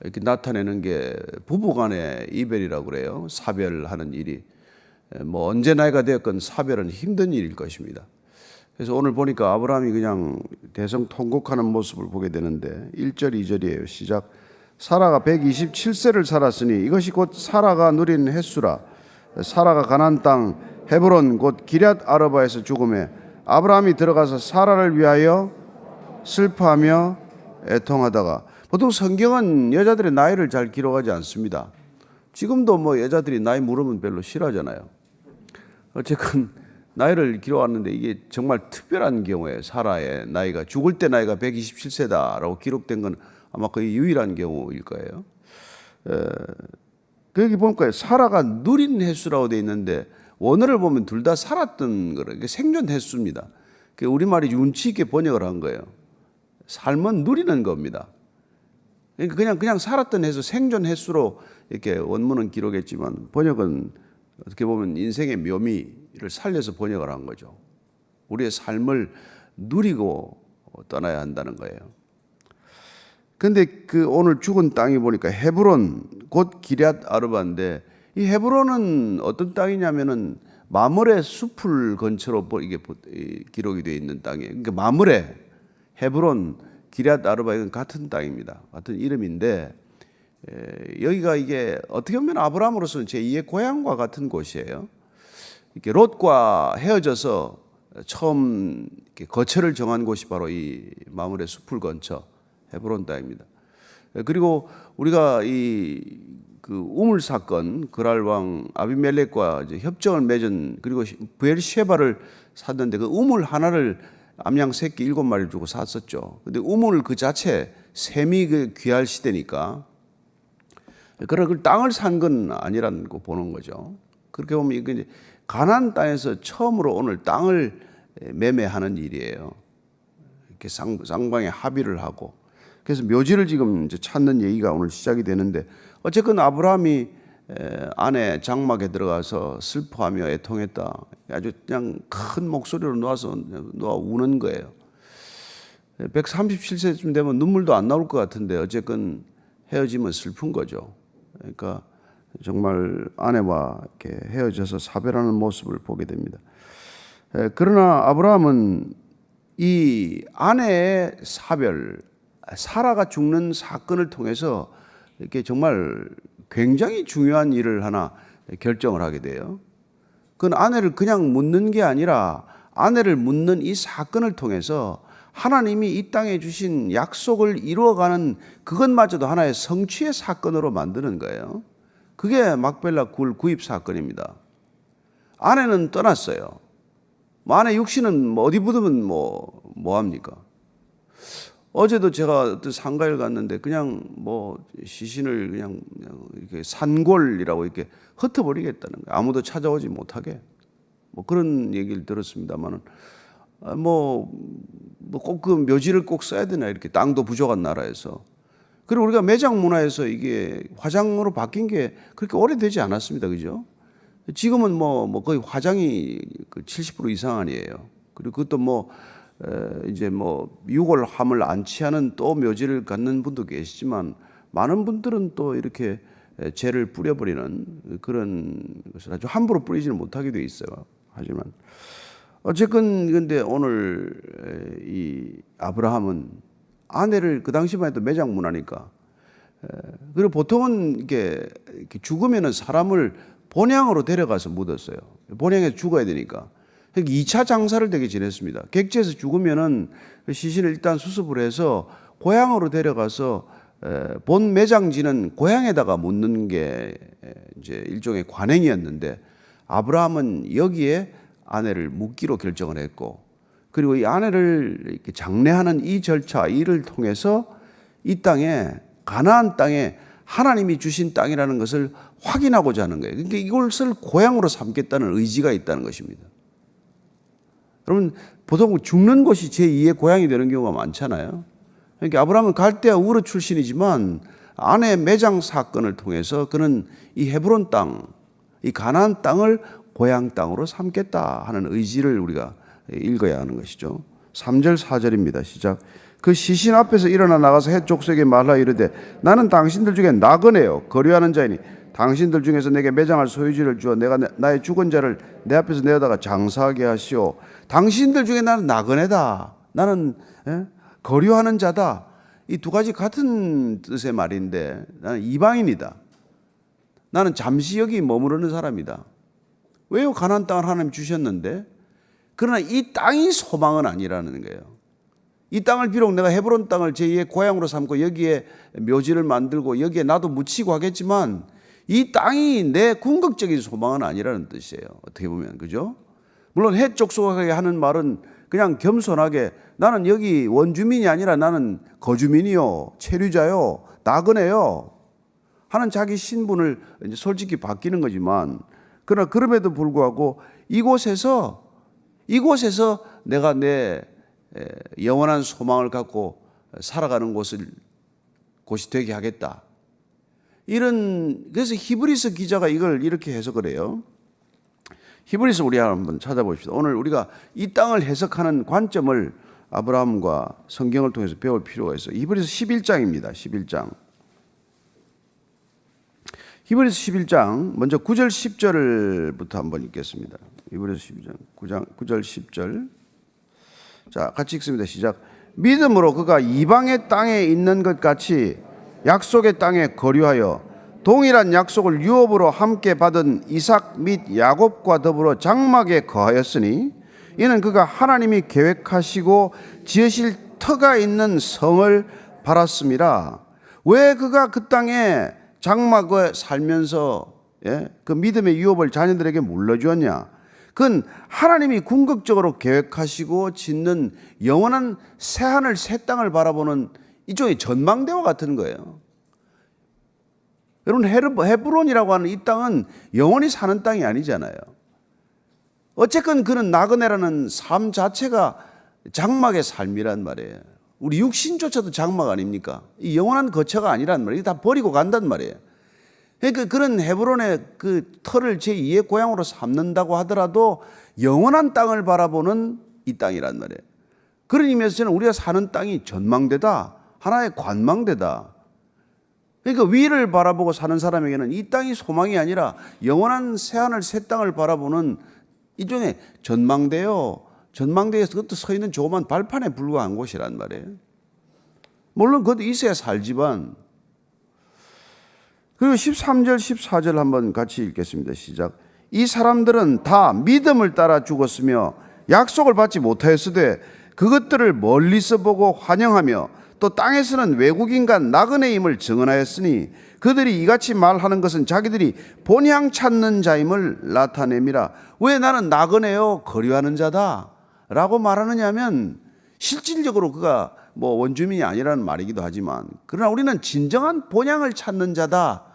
[SPEAKER 1] 이렇게 나타내는 게 부부간의 이별이라고 그래요. 사별하는 일이 뭐 언제 나이가 되었건 사별은 힘든 일일 것입니다. 그래서 오늘 보니까 아브라함이 그냥 대성통곡하는 모습을 보게 되는데 1절 2절이에요. 시작. 사라가 127세를 살았으니 이것이 곧 사라가 누린 횟수라. 사라가 가나안 땅 헤브론 곧 기럇 아르바에서 죽음에 아브라함이 들어가서 사라를 위하여 슬퍼하며 애통하다가. 보통 성경은 여자들의 나이를 잘 기록하지 않습니다. 지금도 뭐 여자들이 나이 물으면 별로 싫어하잖아요. 어쨌든 나이를 기록하는데 이게 정말 특별한 경우에 사라의 나이가 죽을 때 나이가 127세다라고 기록된 건 아마 거의 유일한 경우일 거예요. 여기 보니까 사라가 누린 횟수라고 되어 있는데 원어를 보면 둘 다 살았던 거예요. 생존 횟수입니다. 우리말이 운치 있게 번역을 한 거예요. 삶은 누리는 겁니다. 그러니까 그냥 살았던 횟수, 생존 횟수로 이렇게 원문은 기록했지만 번역은 어떻게 보면 인생의 묘미를 살려서 번역을 한 거죠. 우리의 삶을 누리고 떠나야 한다는 거예요. 근데 그 오늘 죽은 땅이 보니까 헤브론 곧 기럇 아르바인데 이 헤브론은 어떤 땅이냐면은 마므레 숲을 근처로 이게 기록이 되어 있는 땅이에요. 그러니까 마므레, 헤브론, 기럇 아르바 이건 같은 땅입니다. 같은 이름인데 여기가 이게 어떻게 보면 아브라함으로서는 제2의 고향과 같은 곳이에요. 이렇게 롯과 헤어져서 처음 이렇게 거처를 정한 곳이 바로 이 마므레 숲을 근처 헤브론 땅입니다. 그리고 우리가 그 우물 사건, 그랄 왕 아비멜렉과 이제 협정을 맺은 그리고 브엘셰바를 샀는데 그 우물 하나를 암양 새끼 7마리를 주고 샀었죠. 근데 우물 그 자체 셈이 그 귀할 시대니까 그런 그 땅을 산 건 아니라는 거 보는 거죠. 그렇게 보면 이게 이제 가나안 땅에서 처음으로 오늘 땅을 매매하는 일이에요. 이렇게 쌍방에 합의를 하고. 그래서 묘지를 지금 이제 찾는 얘기가 오늘 시작이 되는데 어쨌건 아브라함이 아내 장막에 들어가서 슬퍼하며 애통했다. 아주 그냥 큰 목소리로 놓아 우는 거예요. 137세쯤 되면 눈물도 안 나올 것 같은데 어쨌건 헤어지면 슬픈 거죠. 그러니까 정말 아내와 이렇게 헤어져서 사별하는 모습을 보게 됩니다. 그러나 아브라함은 이 아내의 사별, 사라가 죽는 사건을 통해서 이렇게 정말 굉장히 중요한 일을 하나 결정을 하게 돼요. 그건 아내를 그냥 묻는 게 아니라 아내를 묻는 이 사건을 통해서 하나님이 이 땅에 주신 약속을 이루어가는 그것마저도 하나의 성취의 사건으로 만드는 거예요. 그게 막벨라 굴 구입 사건입니다. 아내는 떠났어요. 아내 육신은 어디 묻으면 뭐 합니까? 어제도 제가 어떤 상가를 갔는데 그냥 시신을 그냥 이렇게 산골이라고 이렇게 흩어버리겠다는 거예요. 아무도 찾아오지 못하게. 뭐 그런 얘기를 들었습니다만은 꼭 그 묘지를 꼭 써야 되나 이렇게 땅도 부족한 나라에서. 그리고 우리가 매장 문화에서 이게 화장으로 바뀐 게 그렇게 오래되지 않았습니다, 그죠? 지금은 거의 화장이 70% 이상 아니에요. 그리고 그것도 이제 유골함을 안치하는 또 묘지를 갖는 분도 계시지만 많은 분들은 또 이렇게 재를 뿌려버리는 그런 것을 아주 함부로 뿌리지는 못하게 돼 있어요. 하지만 어쨌건 근데 오늘 이 아브라함은 아내를 그 당시만 해도 매장 문화니까 그리고 보통은 이렇게 죽으면은 사람을 본향으로 데려가서 묻었어요. 본향에서 죽어야 되니까. 2차 장사를 되게 지냈습니다. 객지에서 죽으면은 시신을 일단 수습을 해서 고향으로 데려가서 본 매장지는 고향에다가 묻는 게 이제 일종의 관행이었는데 아브라함은 여기에 아내를 묻기로 결정을 했고 그리고 이 아내를 이렇게 장례하는 이 절차 이를 통해서 이 땅에 가나안 땅에 하나님이 주신 땅이라는 것을 확인하고자 하는 거예요. 그러니까 이것을 고향으로 삼겠다는 의지가 있다는 것입니다. 여러분 보통 죽는 곳이 제2의 고향이 되는 경우가 많잖아요. 그러니까 아브라함은 갈대아 우르 출신이지만 아내 매장 사건을 통해서 그는 이 헤브론 땅, 이 가나안 땅을 고향 땅으로 삼겠다 하는 의지를 우리가 읽어야 하는 것이죠. 3절 4절입니다. 시작. 그 시신 앞에서 일어나 나가서 헷 족속에게 말하여 이르되 나는 당신들 중에 나그네요 거류하는 자이니 당신들 중에서 내게 매장할 소유지를 주어 내가 나의 죽은 자를 내 앞에서 내어다가 장사하게 하시오. 당신들 중에 나는 나그네다. 나는 거류하는 자다. 이 두 가지 같은 뜻의 말인데 나는 이방인이다. 나는 잠시 여기 머무르는 사람이다. 왜요? 가나안 땅을 하나님 주셨는데 그러나 이 땅이 소망은 아니라는 거예요. 이 땅을 비록 내가 헤브론 땅을 제2의 고향으로 삼고 여기에 묘지를 만들고 여기에 나도 묻히고 하겠지만 이 땅이 내 궁극적인 소망은 아니라는 뜻이에요. 어떻게 보면 그죠? 물론 헷 족속하게 하는 말은 그냥 겸손하게 나는 여기 원주민이 아니라 나는 거주민이요 체류자요 나그네요 하는 자기 신분을 이제 솔직히 바뀌는 거지만 그러나 그럼에도 불구하고 이곳에서 내가 내 영원한 소망을 갖고 살아가는 곳이 되게 하겠다. 그래서 히브리서 기자가 이걸 이렇게 해석을 해요. 히브리서 우리 한번 찾아봅시다. 오늘 우리가 이 땅을 해석하는 관점을 아브라함과 성경을 통해서 배울 필요가 있어요. 히브리서 11장입니다. 11장. 히브리서 11장 먼저 9절 10절부터 한번 읽겠습니다. 히브리서 12장 9절 10절. 자, 같이 읽습니다. 시작. 믿음으로 그가 이방의 땅에 있는 것 같이 약속의 땅에 거류하여 동일한 약속을 유업으로 함께 받은 이삭 및 야곱과 더불어 장막에 거하였으니 이는 그가 하나님이 계획하시고 지으실 터가 있는 성을 바랐습니다. 왜 그가 그 땅에 장막에 살면서 그 믿음의 유업을 자녀들에게 물려주었냐? 그건 하나님이 궁극적으로 계획하시고 짓는 영원한 새하늘 새 땅을 바라보는 이쪽의 전망대와 같은 거예요. 여러분 헤브론이라고 하는 이 땅은 영원히 사는 땅이 아니잖아요. 어쨌건 그는 나그네라는 삶 자체가 장막의 삶이란 말이에요. 우리 육신조차도 장막 아닙니까? 이 영원한 거처가 아니란 말이에요. 다 버리고 간단 말이에요. 그러니까 그런 헤브론의 그 터를 제2의 고향으로 삼는다고 하더라도 영원한 땅을 바라보는 이 땅이란 말이에요. 그런 의미에서 저는 우리가 사는 땅이 전망대다. 하나의 관망대다. 그러니까 위를 바라보고 사는 사람에게는 이 땅이 소망이 아니라 영원한 새하늘 새 땅을 바라보는 일종의 전망대요. 전망대에서 그것도 서 있는 조그만 발판에 불과한 곳이란 말이에요. 물론 그것도 있어야 살지만. 그리고 13절 14절 한번 같이 읽겠습니다. 시작. 이 사람들은 다 믿음을 따라 죽었으며 약속을 받지 못하였으되 그것들을 멀리서 보고 환영하며 또 땅에서는 외국인과 나그네임을 증언하였으니 그들이 이같이 말하는 것은 자기들이 본향 찾는 자임을 나타냄이라. 왜 나는 나그네요 거류하는 자다 라고 말하느냐 하면 실질적으로 그가 원주민이 아니라는 말이기도 하지만 그러나 우리는 진정한 본향을 찾는 자다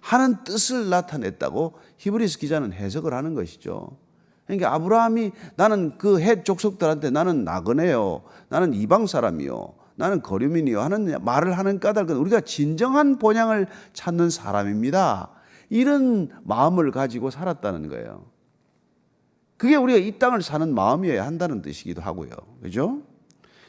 [SPEAKER 1] 하는 뜻을 나타냈다고 히브리서 기자는 해석을 하는 것이죠. 그러니까 아브라함이 나는 그 헷 족속들한테 나는 나그네요, 나는 이방 사람이요, 나는 거류민이요 하는 말을 하는 까닭은 우리가 진정한 본향을 찾는 사람입니다. 이런 마음을 가지고 살았다는 거예요. 그게 우리가 이 땅을 사는 마음이어야 한다는 뜻이기도 하고요. 그죠?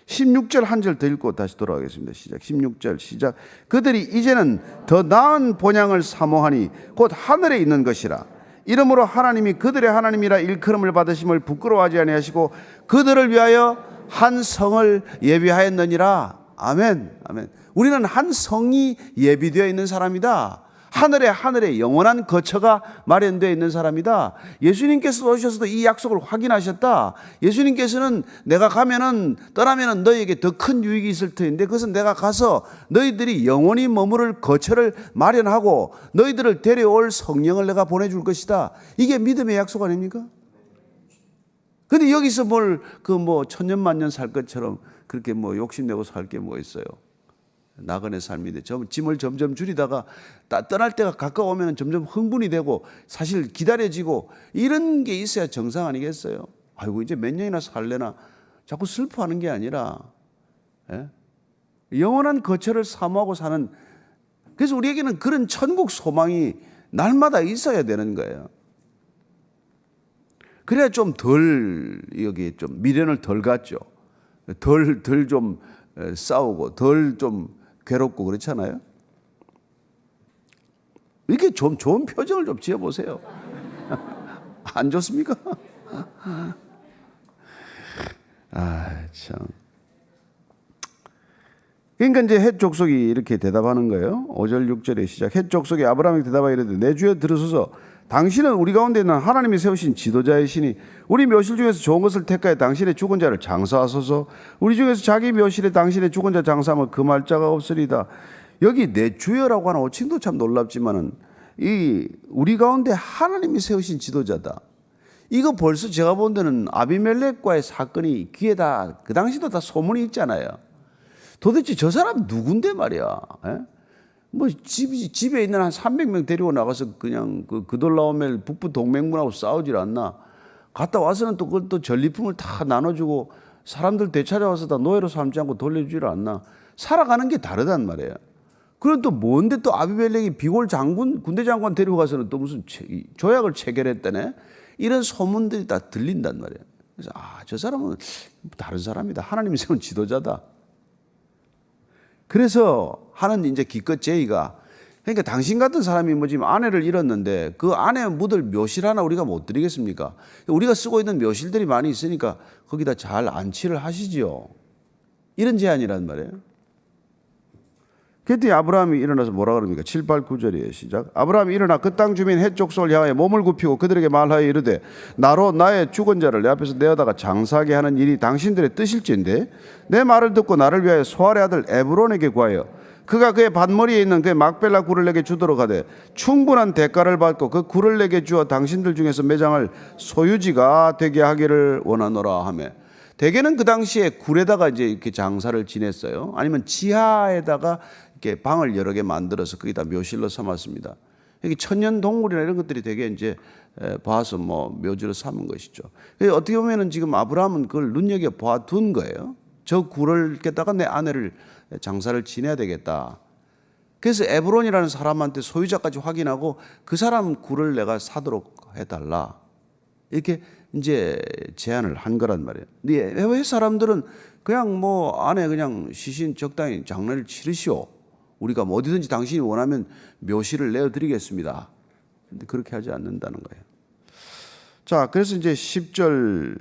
[SPEAKER 1] 16절 한 절 더 읽고 다시 돌아가겠습니다. 시작. 16절 시작. 그들이 이제는 더 나은 본향을 사모하니 곧 하늘에 있는 것이라. 이러므로 하나님이 그들의 하나님이라 일컬음을 받으심을 부끄러워하지 아니하시고 그들을 위하여 한 성을 예비하였느니라. 아멘. 아멘. 우리는 한 성이 예비되어 있는 사람이다. 하늘에 영원한 거처가 마련되어 있는 사람이다. 예수님께서 오셔서도 이 약속을 확인하셨다. 예수님께서는 내가 떠나면은 너희에게 더 큰 유익이 있을 터인데 그것은 내가 가서 너희들이 영원히 머무를 거처를 마련하고 너희들을 데려올 성령을 내가 보내줄 것이다. 이게 믿음의 약속 아닙니까? 근데 여기서 천년만년 살 것처럼 그렇게 욕심내고 살 게 뭐 있어요? 나그네 삶인데 짐을 점점 줄이다가 떠날 때가 가까우면 점점 흥분이 되고 사실 기다려지고 이런 게 있어야 정상 아니겠어요? 아이고 이제 몇 년이나 살래나 자꾸 슬퍼하는 게 아니라 영원한 거처를 사모하고 사는, 그래서 우리에게는 그런 천국 소망이 날마다 있어야 되는 거예요. 그래야 좀 여기 좀 미련을 덜 갖죠. 덜 좀 싸우고 덜 좀 괴롭고 그렇잖아요. 이렇게 좀 좋은 표정을 좀 지어보세요. 안 좋습니까? 참. 그러니까 이제 헷 족속이 이렇게 대답하는 거예요. 5절 6절의 시작. 헷 족속이 아브라함에게 대답하여 이르되 내 주여 들으소서. 당신은 우리 가운데 있는 하나님이 세우신 지도자이시니 우리 묘실 중에서 좋은 것을 택하여 당신의 죽은 자를 장사하소서. 우리 중에서 자기 묘실에 당신의 죽은 자 장사하면 금할 자가 없으리다. 여기 내 주여라고 하는 호칭도 참 놀랍지만은 이 우리 가운데 하나님이 세우신 지도자다. 이거 벌써 제가 본 데는 아비멜렉과의 사건이 귀에 다 그 당시도 다 소문이 있잖아요. 도대체 저 사람 누군데 말이야. 집에 있는 한 300명 데리고 나가서 그냥 그돌라오멜 북부 동맹군하고 싸우질 않나. 갔다 와서는 또 그걸 또 전리품을 다 나눠주고 사람들 되찾아와서 다 노예로 삼지 않고 돌려주질 않나. 살아가는 게 다르단 말이에요. 그럼 또 뭔데 또 아비멜렉이 비골 장군, 군대 장관 데리고 가서는 또 무슨 조약을 체결했다네. 이런 소문들이 다 들린단 말이에요. 그래서 저 사람은 다른 사람이다. 하나님이 세운 지도자다. 그래서 하는 이제 기껏 제의가, 그러니까 당신 같은 사람이 지금 아내를 잃었는데 그 아내 묻을 묘실 하나 우리가 못 드리겠습니까? 우리가 쓰고 있는 묘실들이 많이 있으니까 거기다 잘 안치를 하시지요. 이런 제안이란 말이에요. 그때 아브라함이 일어나서 뭐라 그럽니까? 7, 8, 9절이에요. 시작. 아브라함이 일어나 그 땅 주민 헷 족속을 향하여 몸을 굽히고 그들에게 말하여 이르되 나로 나의 죽은 자를 내 앞에서 내어다가 장사하게 하는 일이 당신들의 뜻일진데 내 말을 듣고 나를 위하여 소알의 아들 에브론에게 구하여 그가 그의 밭머리에 있는 그의 막벨라 굴을 내게 주도록 하되 충분한 대가를 받고 그 굴을 내게 주어 당신들 중에서 매장할 소유지가 되게 하기를 원하노라 하며, 대개는 그 당시에 굴에다가 이제 이렇게 장사를 지냈어요. 아니면 지하에다가 이렇게 방을 여러 개 만들어서 거기다 묘실로 삼았습니다. 이게 천년 동물이나 이런 것들이 되게 이제 봐서 묘지로 삼은 것이죠. 어떻게 보면은 지금 아브라함은 그걸 눈여겨 봐둔 거예요. 저 굴을 깼다가 내 아내를 장사를 지내야 되겠다. 그래서 에브론이라는 사람한테 소유자까지 확인하고 그 사람 굴을 내가 사도록 해달라. 이렇게 이제 제안을 한 거란 말이에요. 근데 해외 사람들은 그냥 아내 그냥 시신 적당히 장례를 치르시오. 우리가 어디든지 당신이 원하면 묘실을 내어드리겠습니다. 근데 그렇게 하지 않는다는 거예요. 자, 그래서 이제 10절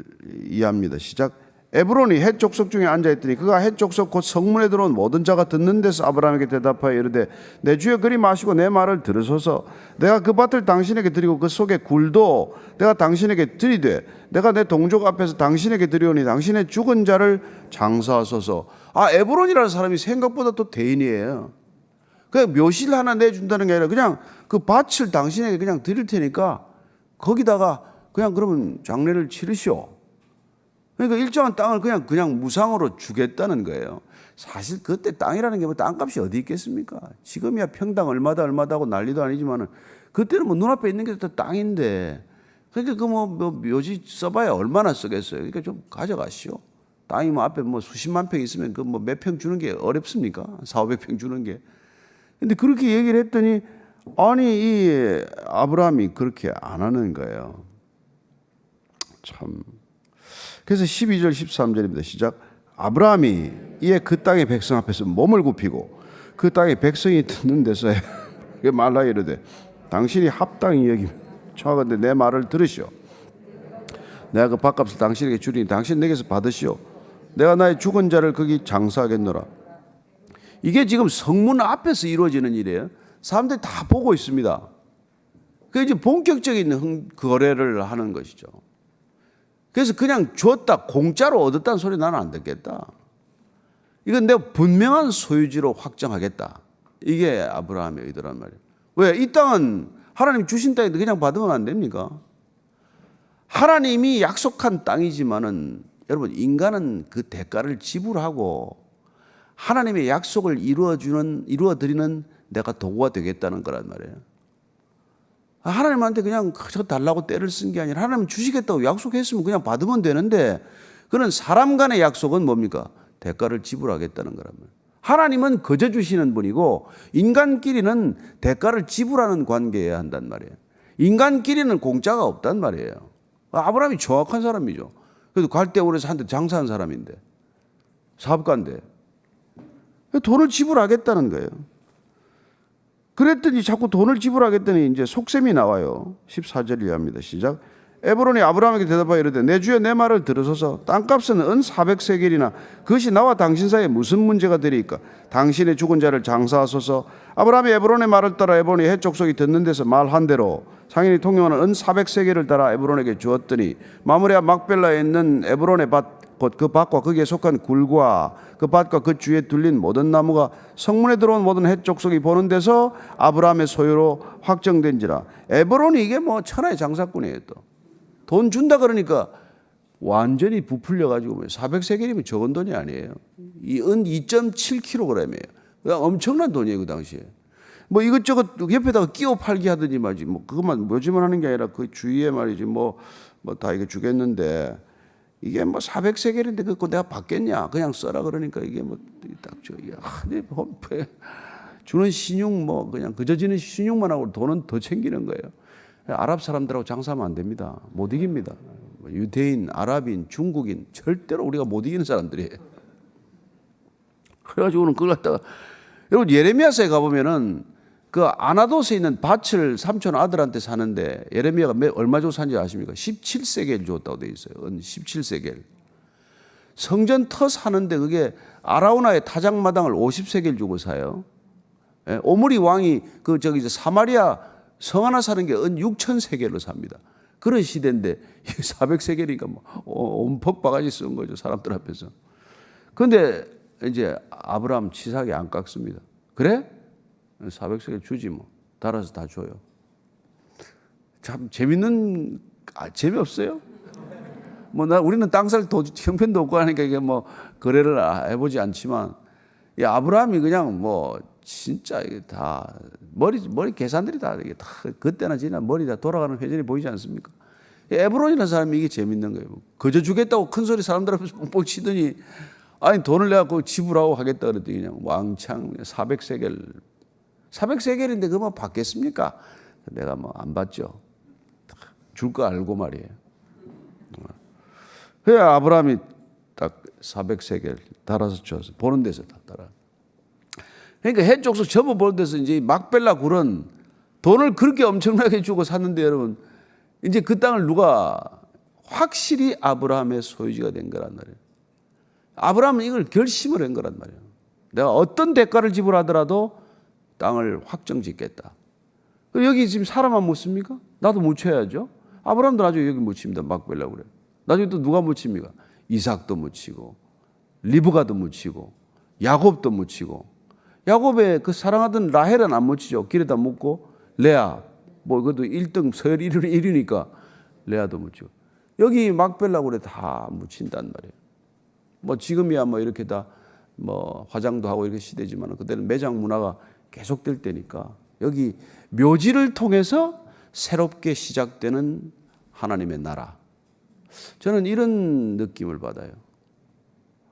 [SPEAKER 1] 이하입니다. 시작. 에브론이 헷 족속 중에 앉아있더니 그가 헷 족속 곧 성문에 들어온 모든 자가 듣는 데서 아브라함에게 대답하여 이르되 내 주여 그리 마시고 내 말을 들으소서. 내가 그 밭을 당신에게 드리고 그 속에 굴도 내가 당신에게 드리되 내가 내 동족 앞에서 당신에게 드리오니 당신의 죽은 자를 장사하소서. 에브론이라는 사람이 생각보다 또 대인이에요. 그냥 묘실 하나 내준다는 게 아니라 그냥 그 밭을 당신에게 그냥 드릴 테니까 거기다가 그냥 그러면 장례를 치르시오. 그러니까 일정한 땅을 그냥 무상으로 주겠다는 거예요. 사실 그때 땅이라는 게 땅값이 어디 있겠습니까? 지금이야 평당 얼마다 하고 난리도 아니지만은 그때는 눈앞에 있는 게 다 땅인데 그러니까 그 뭐 묘지 써봐야 얼마나 쓰겠어요. 그러니까 좀 가져가시오. 땅이 뭐 앞에 뭐 수십만 평 있으면 그 뭐 몇 평 주는 게 어렵습니까? 400~500평 주는 게. 근데 그렇게 얘기를 했더니 아니 이 아브라함이 그렇게 안 하는 거예요. 참. 그래서 12절 13절입니다. 시작. 아브라함이 이에 그 땅의 백성 앞에서 몸을 굽히고 그 땅의 백성이 듣는 데서 말라 이르되 당신이 합당히 여기면 청하건대 내 말을 들으시오. 내가 그 밥값을 당신에게 주리니 당신 내게서 받으시오. 내가 나의 죽은 자를 거기 장사하겠노라. 이게 지금 성문 앞에서 이루어지는 일이에요. 사람들이 다 보고 있습니다. 그 이제 본격적인 거래를 하는 것이죠. 그래서 그냥 줬다 공짜로 얻었다는 소리 나는 안 듣겠다. 이건 내가 분명한 소유지로 확정하겠다. 이게 아브라함의 의도란 말이에요. 왜? 이 땅은 하나님 주신 땅인데 그냥 받으면 안 됩니까? 하나님이 약속한 땅이지만은 여러분 인간은 그 대가를 지불하고 하나님의 약속을 이루어드리는 내가 도구가 되겠다는 거란 말이에요. 하나님한테 그냥 저 달라고 때를 쓴 게 아니라 하나님 주시겠다고 약속했으면 그냥 받으면 되는데 그런 사람 간의 약속은 뭡니까? 대가를 지불하겠다는 거란 말이에요. 하나님은 거저 주시는 분이고 인간끼리는 대가를 지불하는 관계여야 한단 말이에요. 인간끼리는 공짜가 없단 말이에요. 아브라함이 정확한 사람이죠. 그래도 갈대오에서 한테 장사한 사람인데 사업가인데 돈을 지불하겠다는 거예요. 그랬더니 자꾸 돈을 지불하겠더니 이제 속셈이 나와요. 14절 이해합니다. 시작. 에브론이 아브라함에게 대답하여 이르되 내 주여 내 말을 들으소서. 땅값은 은 400세겔이나 그것이 나와 당신 사이에 무슨 문제가 되리까? 당신의 죽은 자를 장사하소서. 아브라함이 에브론의 말을 따라 에브론이 헷 족속이 듣는 데서 말한 대로 상인이 통용하는 은 400세겔을 따라 에브론에게 주었더니 마므레아 막벨라에 있는 에브론의 밭 곧 그 밭과 거기에 속한 굴과 그 밭과 그 주위에 둘린 모든 나무가 성문에 들어온 모든 헷 족속이 보는 데서 아브라함의 소유로 확정된지라. 에브론이 이게 뭐 천하의 장사꾼이에요. 또 돈 준다 그러니까 완전히 부풀려 가지고 400세겔이면 적은 돈이 아니에요. 이 은 2.7kg이에요. 엄청난 돈이에요 그 당시에. 뭐 이것저것 옆에다가 끼워 팔기 하더니 말이지 뭐 그것만 묘지만 하는 게 아니라 그 주위에 말이지 뭐 다 이거 주겠는데. 이게 뭐 400세겔인데 그거 내가 받겠냐? 그냥 써라 그러니까 이게 뭐 딱 줘. 야, 주는 신용 뭐 그냥 그저 지는 신용만 하고 돈은 더 챙기는 거예요. 아랍 사람들하고 장사하면 안 됩니다. 못 이깁니다. 유대인, 아랍인, 중국인 절대로 우리가 못 이기는 사람들이에요. 그래가지고는 그걸 갖다가 여러분 예레미야서에 가보면은 그 아나도스에 있는 밭을 삼촌 아들한테 사는데 예레미야가 얼마 주고 산지 아십니까? 17세겔 줬다고 돼 있어요. 17세겔. 성전 터 사는데 그게 아라우나의 타작마당을 50세겔 주고 사요. 오므리 왕이 그 저기 사마리아 성 하나 사는 게 은 6,000세겔로 삽니다. 그런 시대인데 400세겔이니까 뭐 온퍽 바가지 쓴 거죠 사람들 앞에서. 그런데 이제 아브라함 치사하게 안 깎습니다. 그래? 400세겔 주지 뭐. 달아서 다 줘요. 참 재밌는 재미없어요? 뭐 우리는 땅 살 형편도 없고 하니까 이게 뭐 거래를 해보지 않지만 이 아브라함이 그냥 뭐 진짜 이게 다 머리 계산들이 다 이게 다 그때나 지나 머리 다 돌아가는 회전이 보이지 않습니까? 에브론이라는 사람이 이게 재밌는 거예요. 그저 주겠다고 큰 소리 사람들 앞에서 뻥뻥 치더니 아니 돈을 내가 그 지불하고 하겠다 그랬더니 그냥 왕창 400세겔인데 그만 받겠습니까? 내가 뭐 안 받죠. 줄 거 알고 말이에요. 그래 아브라함이 딱 400세겔 달아서 줬어. 보는 데서 다 달아. 그러니까 해쪽서 접어 보는 데서 이제 막벨라 굴은 돈을 그렇게 엄청나게 주고 샀는데 여러분 이제 그 땅을 누가 확실히 아브라함의 소유지가 된 거란 말이에요. 아브라함은 이걸 결심을 한 거란 말이에요. 내가 어떤 대가를 지불하더라도 땅을 확정 짓겠다. 여기 지금 사람만 묻습니까? 나도 묻혀야죠. 아브라함도 나중에 여기 묻힙니다. 막벨라 그래. 나중에 또 누가 묻힙니까? 이삭도 묻히고 리브가도 묻히고 야곱도 묻히고 야곱의 그 사랑하던 라헬은 안 묻히죠. 길에다 묻고 레아 뭐 그것도 1등 서열 1위니까 레아도 묻히고 여기 막벨라 그래 다 묻힌단 말이에요. 뭐 지금이야 뭐 이렇게 다 뭐 화장도 하고 이렇게 시대지만 그때는 매장 문화가 계속될 때니까 여기 묘지를 통해서 새롭게 시작되는 하나님의 나라. 저는 이런 느낌을 받아요.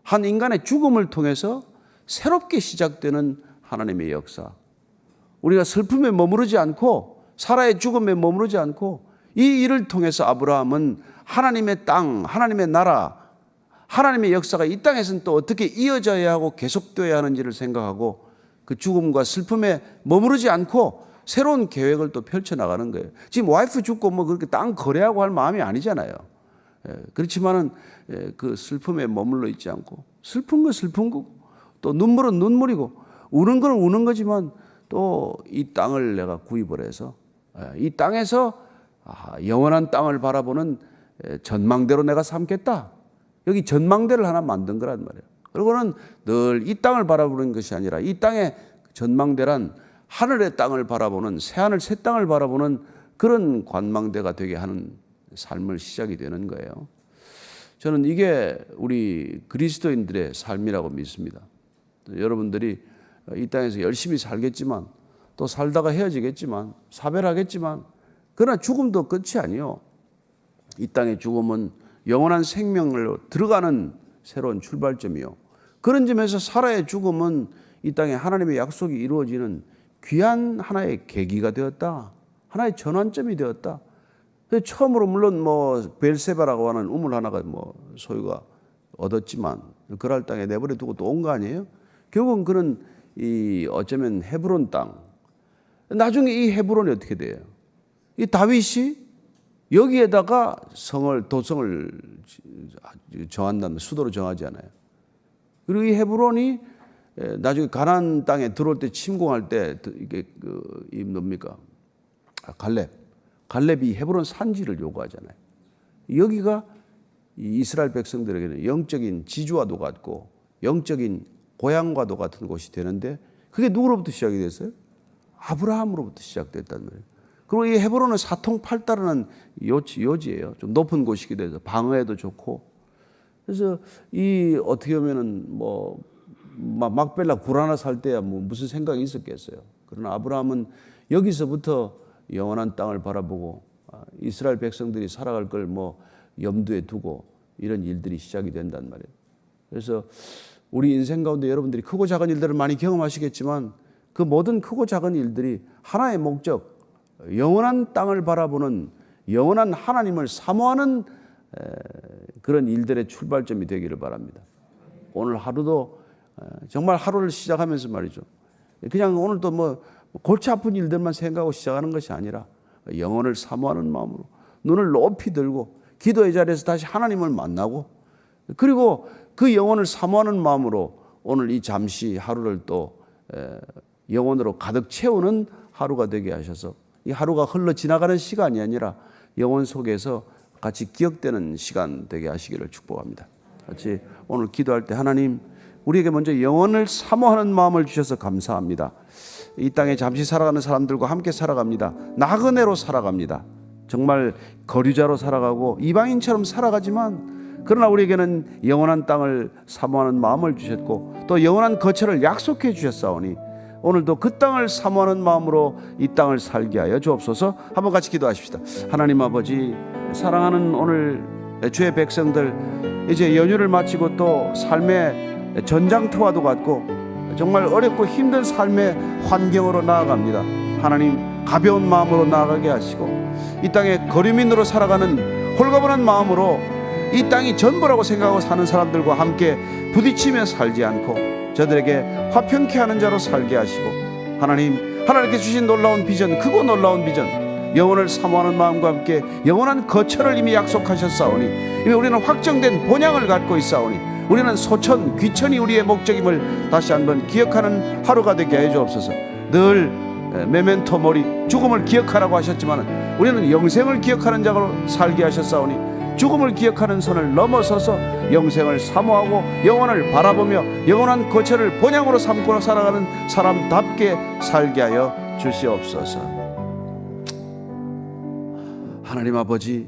[SPEAKER 1] 한 인간의 죽음을 통해서 새롭게 시작되는 하나님의 역사. 우리가 슬픔에 머무르지 않고 사라의 죽음에 머무르지 않고 이 일을 통해서 아브라함은 하나님의 땅, 하나님의 나라, 하나님의 역사가 이 땅에서는 또 어떻게 이어져야 하고 계속되어야 하는지를 생각하고 그 죽음과 슬픔에 머무르지 않고 새로운 계획을 또 펼쳐나가는 거예요. 지금 와이프 죽고 뭐 그렇게 땅 거래하고 할 마음이 아니잖아요. 그렇지만은 그 슬픔에 머물러 있지 않고 슬픈 건 슬픈 거고 또 눈물은 눈물이고 우는 건 우는 거지만 또 이 땅을 내가 구입을 해서 이 땅에서 영원한 땅을 바라보는 전망대로 내가 삼겠다. 여기 전망대를 하나 만든 거란 말이에요. 그리고는 늘 이 땅을 바라보는 것이 아니라 이 땅의 전망대란 하늘의 땅을 바라보는 새하늘 새 땅을 바라보는 그런 관망대가 되게 하는 삶을 시작이 되는 거예요. 저는 이게 우리 그리스도인들의 삶이라고 믿습니다. 여러분들이 이 땅에서 열심히 살겠지만 또 살다가 헤어지겠지만 사별하겠지만 그러나 죽음도 끝이 아니요. 이 땅의 죽음은 영원한 생명으로 들어가는 새로운 출발점이요. 그런 점에서 사라의 죽음은 이 땅에 하나님의 약속이 이루어지는 귀한 하나의 계기가 되었다. 하나의 전환점이 되었다. 처음으로 물론 뭐 벨세바라고 하는 우물 하나가 뭐 소유가 얻었지만 그랄 땅에 내버려 두고 또 온 거 아니에요? 결국은 그런 이 어쩌면 헤브론 땅. 나중에 이 헤브론이 어떻게 돼요? 이 다윗이 여기에다가 도성을 정한다면 수도로 정하지 않아요. 그리고 이 헤브론이 나중에 가나안 땅에 들어올 때 침공할 때 이게 이 뭡니까? 갈렙이 헤브론 산지를 요구하잖아요. 여기가 이스라엘 백성들에게는 영적인 지주와도 같고 영적인 고향과도 같은 곳이 되는데 그게 누구로부터 시작이 됐어요? 아브라함으로부터 시작됐단 말이에요. 그리고 이 헤브론은 사통팔달하는 요지예요. 좀 높은 곳이기도 해서 방어에도 좋고. 그래서 이 어떻게 보면은 뭐 막벨라 굴 하나 살 때야 뭐 무슨 생각이 있었겠어요. 그러나 아브라함은 여기서부터 영원한 땅을 바라보고 이스라엘 백성들이 살아갈 걸 뭐 염두에 두고 이런 일들이 시작이 된단 말이에요. 그래서 우리 인생 가운데 여러분들이 크고 작은 일들을 많이 경험하시겠지만 그 모든 크고 작은 일들이 하나의 목적, 영원한 땅을 바라보는 영원한 하나님을 사모하는 그런 일들의 출발점이 되기를 바랍니다. 오늘 하루도 정말 하루를 시작하면서 말이죠. 그냥 오늘도 뭐 골치 아픈 일들만 생각하고 시작하는 것이 아니라 영혼을 사모하는 마음으로 눈을 높이 들고 기도의 자리에서 다시 하나님을 만나고 그리고 그 영혼을 사모하는 마음으로 오늘 이 잠시 하루를 또 영혼으로 가득 채우는 하루가 되게 하셔서 이 하루가 흘러 지나가는 시간이 아니라 영혼 속에서 같이 기억되는 시간 되게 하시기를 축복합니다. 같이 오늘 기도할 때 하나님 우리에게 먼저 영혼을 사모하는 마음을 주셔서 감사합니다. 이 땅에 잠시 살아가는 사람들과 함께 살아갑니다. 나그네로 살아갑니다. 정말 거류자로 살아가고 이방인처럼 살아가지만 그러나 우리에게는 영원한 땅을 사모하는 마음을 주셨고 또 영원한 거처를 약속해 주셨사오니 오늘도 그 땅을 사모하는 마음으로 이 땅을 살게 하여 주옵소서. 한번 같이 기도하십시다. 하나님 아버지 사랑하는 오늘 주의 백성들 이제 연휴를 마치고 또 삶의 전장터와도 같고 정말 어렵고 힘든 삶의 환경으로 나아갑니다. 하나님 가벼운 마음으로 나아가게 하시고 이 땅에 거류민으로 살아가는 홀가분한 마음으로 이 땅이 전부라고 생각하고 사는 사람들과 함께 부딪히며 살지 않고 저들에게 화평케 하는 자로 살게 하시고 하나님께 주신 놀라운 비전, 크고 놀라운 비전, 영혼을 사모하는 마음과 함께 영원한 거처를 이미 약속하셨사오니 이미 우리는 확정된 본향을 갖고 있사오니 우리는 소천, 귀천이 우리의 목적임을 다시 한번 기억하는 하루가 되게 해 주옵소서. 늘 메멘토 모리, 죽음을 기억하라고 하셨지만 우리는 영생을 기억하는 자로 살게 하셨사오니 죽음을 기억하는 선을 넘어서서 영생을 사모하고 영원을 바라보며 영원한 거처를 본향으로 삼고 살아가는 사람답게 살게 하여 주시옵소서. 하나님 아버지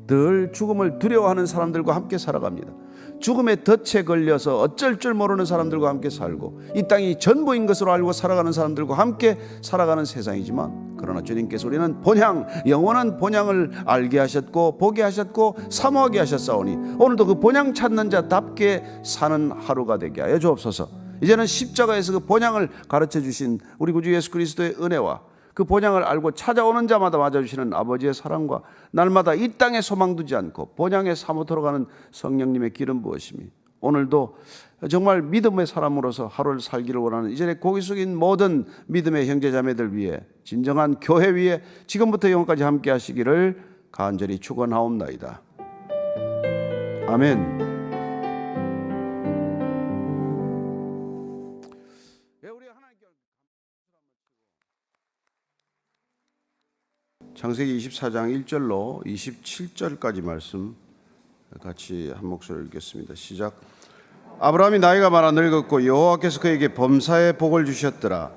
[SPEAKER 1] 늘 죽음을 두려워하는 사람들과 함께 살아갑니다. 죽음의 덫에 걸려서 어쩔 줄 모르는 사람들과 함께 살고 이 땅이 전부인 것으로 알고 살아가는 사람들과 함께 살아가는 세상이지만 그러나 주님께서 우리는 본향, 영원한 본향을 알게 하셨고 보게 하셨고 사모하게 하셨사오니 오늘도 그 본향 찾는 자답게 사는 하루가 되게 하여 주옵소서. 이제는 십자가에서 그 본향을 가르쳐 주신 우리 구주 예수 그리스도의 은혜와 그 본향을 알고 찾아오는 자마다 맞아주시는 아버지의 사랑과 날마다 이 땅에 소망 두지 않고 본향에 사모토록 하는 성령님의 기름 부으심이 오늘도 정말 믿음의 사람으로서 하루를 살기를 원하는 이전에 고개 숙인 모든 믿음의 형제자매들 위해 진정한 교회 위에 지금부터 영원까지 함께 하시기를 간절히 축원하옵나이다. 아멘. 창세기 24장 1절로 27절까지 말씀 같이 한 목소리로 읽겠습니다. 시작. 아브라함이 나이가 많아 늙었고 여호와께서 그에게 범사의 복을 주셨더라.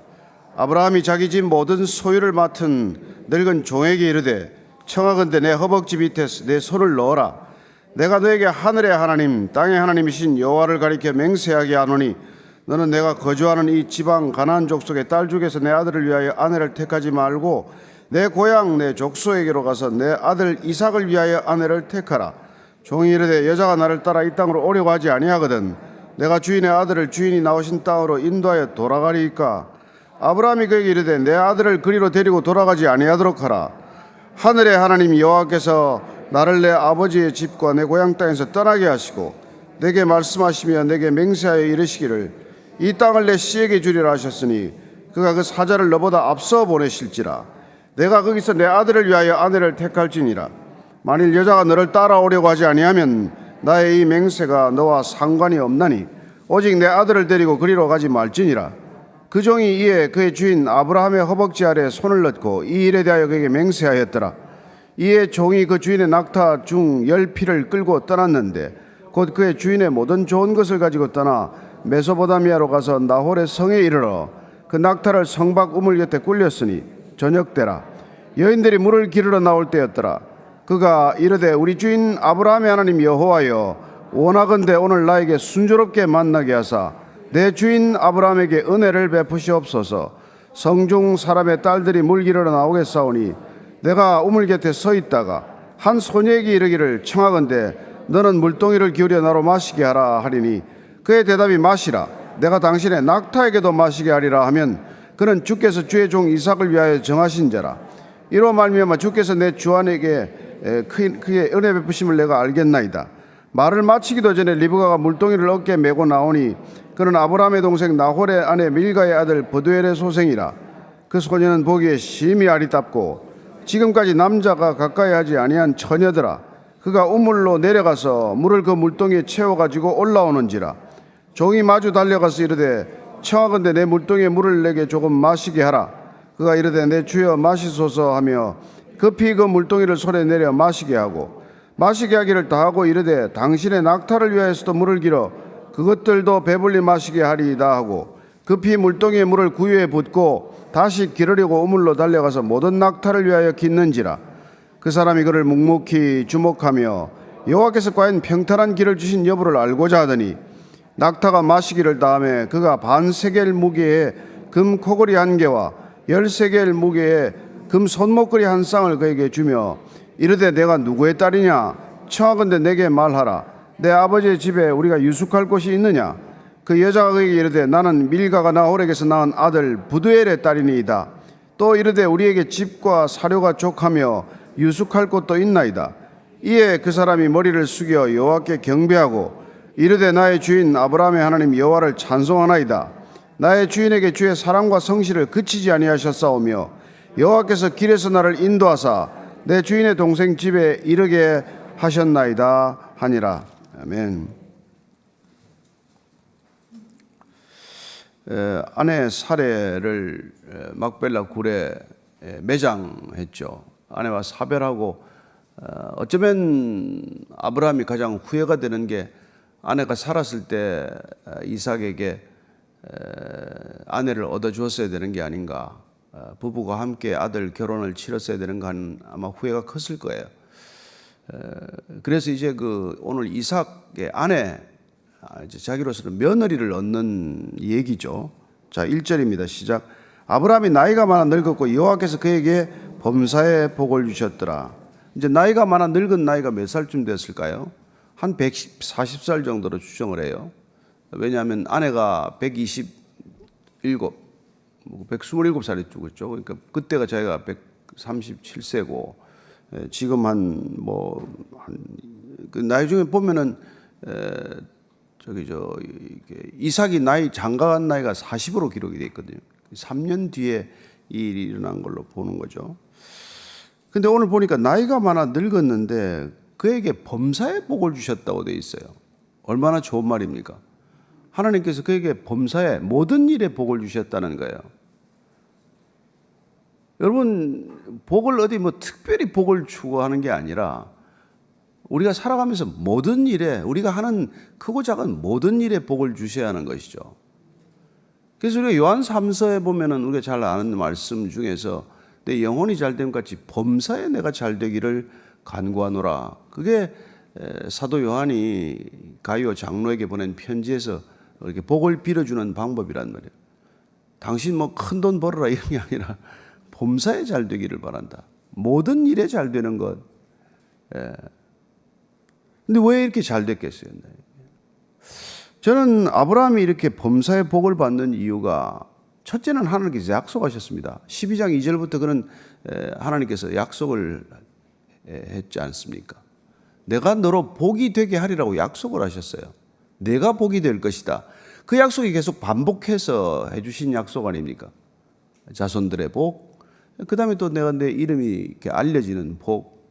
[SPEAKER 1] 아브라함이 자기 집 모든 소유를 맡은 늙은 종에게 이르되 청하건대 내 허벅지 밑에 내 손을 넣어라. 내가 너에게 하늘의 하나님 땅의 하나님이신 여호와를 가리켜 맹세하게 하노니 너는 내가 거주하는 이 지방 가나안 족속의 딸 중에서 내 아들을 위하여 아내를 택하지 말고 내 고향 내 족속에게로 가서 내 아들 이삭을 위하여 아내를 택하라. 종이 이르되 여자가 나를 따라 이 땅으로 오려고 하지 아니하거든 내가 주인의 아들을 주인이 나오신 땅으로 인도하여 돌아가리이까. 아브라함이 그에게 이르되 내 아들을 그리로 데리고 돌아가지 아니하도록 하라. 하늘의 하나님 여호와께서 나를 내 아버지의 집과 내 고향 땅에서 떠나게 하시고 내게 말씀하시며 내게 맹세하여 이르시기를 이 땅을 내 씨에게 주리라 하셨으니 그가 그 사자를 너보다 앞서 보내실지라. 내가 거기서 내 아들을 위하여 아내를 택할지니라. 만일 여자가 너를 따라오려고 하지 아니하면 나의 이 맹세가 너와 상관이 없나니 오직 내 아들을 데리고 그리로 가지 말지니라. 그 종이 이에 그의 주인 아브라함의 허벅지 아래 손을 넣고 이 일에 대하여 그에게 맹세하였더라. 이에 종이 그 주인의 낙타 중 10피를 끌고 떠났는데 곧 그의 주인의 모든 좋은 것을 가지고 떠나 메소포타미아로 가서 나홀의 성에 이르러 그 낙타를 성박 우물 곁에 굴렸으니 저녁 때라. 여인들이 물을 기르러 나올 때였더라. 그가 이르되 우리 주인 아브라함의 하나님 여호와여 원하건대 오늘 나에게 순조롭게 만나게 하사 내 주인 아브라함에게 은혜를 베푸시옵소서. 성중 사람의 딸들이 물 기르러 나오겠사오니 내가 우물 곁에 서 있다가 한 소녀에게 이르기를 청하건대 너는 물동이를 기울여 나로 마시게 하라 하리니 그의 대답이 마시라. 내가 당신의 낙타에게도 마시게 하리라 하면 그는 주께서 주의 종 이삭을 위하여 정하신 자라. 이로 말미암아 주께서 내 주안에게 그의 은혜 베푸심을 내가 알겠나이다. 말을 마치기도 전에 리브가가 물동이를 어깨에 메고 나오니 그는 아브라함의 동생 나홀의 아내 밀가의 아들 브두엘의 소생이라. 그 소녀는 보기에 심히 아리답고 지금까지 남자가 가까이 하지 아니한 처녀더라. 그가 우물로 내려가서 물을 그 물동이에 채워가지고 올라오는지라. 종이 마주 달려가서 이르되 청하건대 내 물동이에 물을 내게 조금 마시게 하라. 그가 이르되 내 주여 마시소서 하며 급히 그 물동이를 손에 내려 마시게 하고 마시게 하기를 다하고 이르되 당신의 낙타를 위하여서도 물을 길어 그것들도 배불리 마시게 하리이다 하고 급히 물동이에 물을 구유에 붓고 다시 기르려고 우물로 달려가서 모든 낙타를 위하여 깃는지라. 그 사람이 그를 묵묵히 주목하며 여호와께서 과연 평탄한 길을 주신 여부를 알고자 하더니 낙타가 마시기를 다음에 그가 반세겔 무게의 금 코걸이 1개와 10세겔 무게의 금 손목걸이 1쌍을 그에게 주며 이르되 내가 누구의 딸이냐 청하건대 내게 말하라. 내 아버지의 집에 우리가 유숙할 곳이 있느냐. 그 여자가 그에게 이르되 나는 밀가가 나홀에게서 낳은 아들 부두엘의 딸이니이다. 또 이르되 우리에게 집과 사료가 족하며 유숙할 곳도 있나이다. 이에 그 사람이 머리를 숙여 여호와께 경배하고 이르되 나의 주인 아브라함의 하나님 여호와를 찬송하나이다. 나의 주인에게 주의 사랑과 성실을 그치지 아니하셨사오며 여호와께서 길에서 나를 인도하사 내 주인의 동생 집에 이르게 하셨나이다 하니라. 아멘. 아내 살해를 막벨라 굴에 매장했죠. 아내와 사별하고 어쩌면 아브라함이 가장 후회가 되는 게 아내가 살았을 때 이삭에게 아내를 얻어주었어야 되는 게 아닌가. 부부가 함께 아들 결혼을 치렀어야 되는 건 아마 후회가 컸을 거예요. 그래서 이제 그 오늘 이삭의 아내, 이제 자기로서는 며느리를 얻는 얘기죠. 자, 1절입니다. 시작. 아브라함이 나이가 많아 늙었고 여호와께서 그에게 범사의 복을 주셨더라. 이제 나이가 많아 늙은 나이가 몇 살쯤 됐을까요? 한 140살 정도로 추정을 해요. 왜냐하면 아내가 127살에 죽었죠. 그러니까 그때가 자기가 137세고 지금 그 나이 중에 보면은 이삭이 장가간 나이가 40으로 기록이 되어 있거든요. 3년 뒤에 이 일이 일어난 걸로 보는 거죠. 근데 오늘 보니까 나이가 많아 늙었는데 그에게 범사의 복을 주셨다고 되어 있어요. 얼마나 좋은 말입니까? 하나님께서 그에게 범사의 모든 일에 복을 주셨다는 거예요. 여러분, 복을 어디 특별히 복을 추구하는 게 아니라 우리가 살아가면서 모든 일에, 우리가 하는 크고 작은 모든 일에 복을 주셔야 하는 것이죠. 그래서 우리가 요한 3서에 보면은 우리가 잘 아는 말씀 중에서 내 영혼이 잘됨 같이 범사에 내가 잘되기를 간구하노라. 그게 사도 요한이 가이오 장로에게 보낸 편지에서 이렇게 복을 빌어주는 방법이란 말이에요. 당신 큰 돈 벌어라 이런 게 아니라 범사에 잘되기를 바란다. 모든 일에 잘되는 것. 근데 왜 이렇게 잘됐겠어요? 저는 아브라함이 이렇게 범사의 복을 받는 이유가 첫째는 하나님께서 약속하셨습니다. 12장 2절부터 그는 하나님께서 약속을 했지 않습니까? 내가 너로 복이 되게 하리라고 약속을 하셨어요. 내가 복이 될 것이다. 그 약속이 계속 반복해서 해주신 약속 아닙니까? 자손들의 복, 그 다음에 또 내가 내 이름이 이렇게 알려지는 복,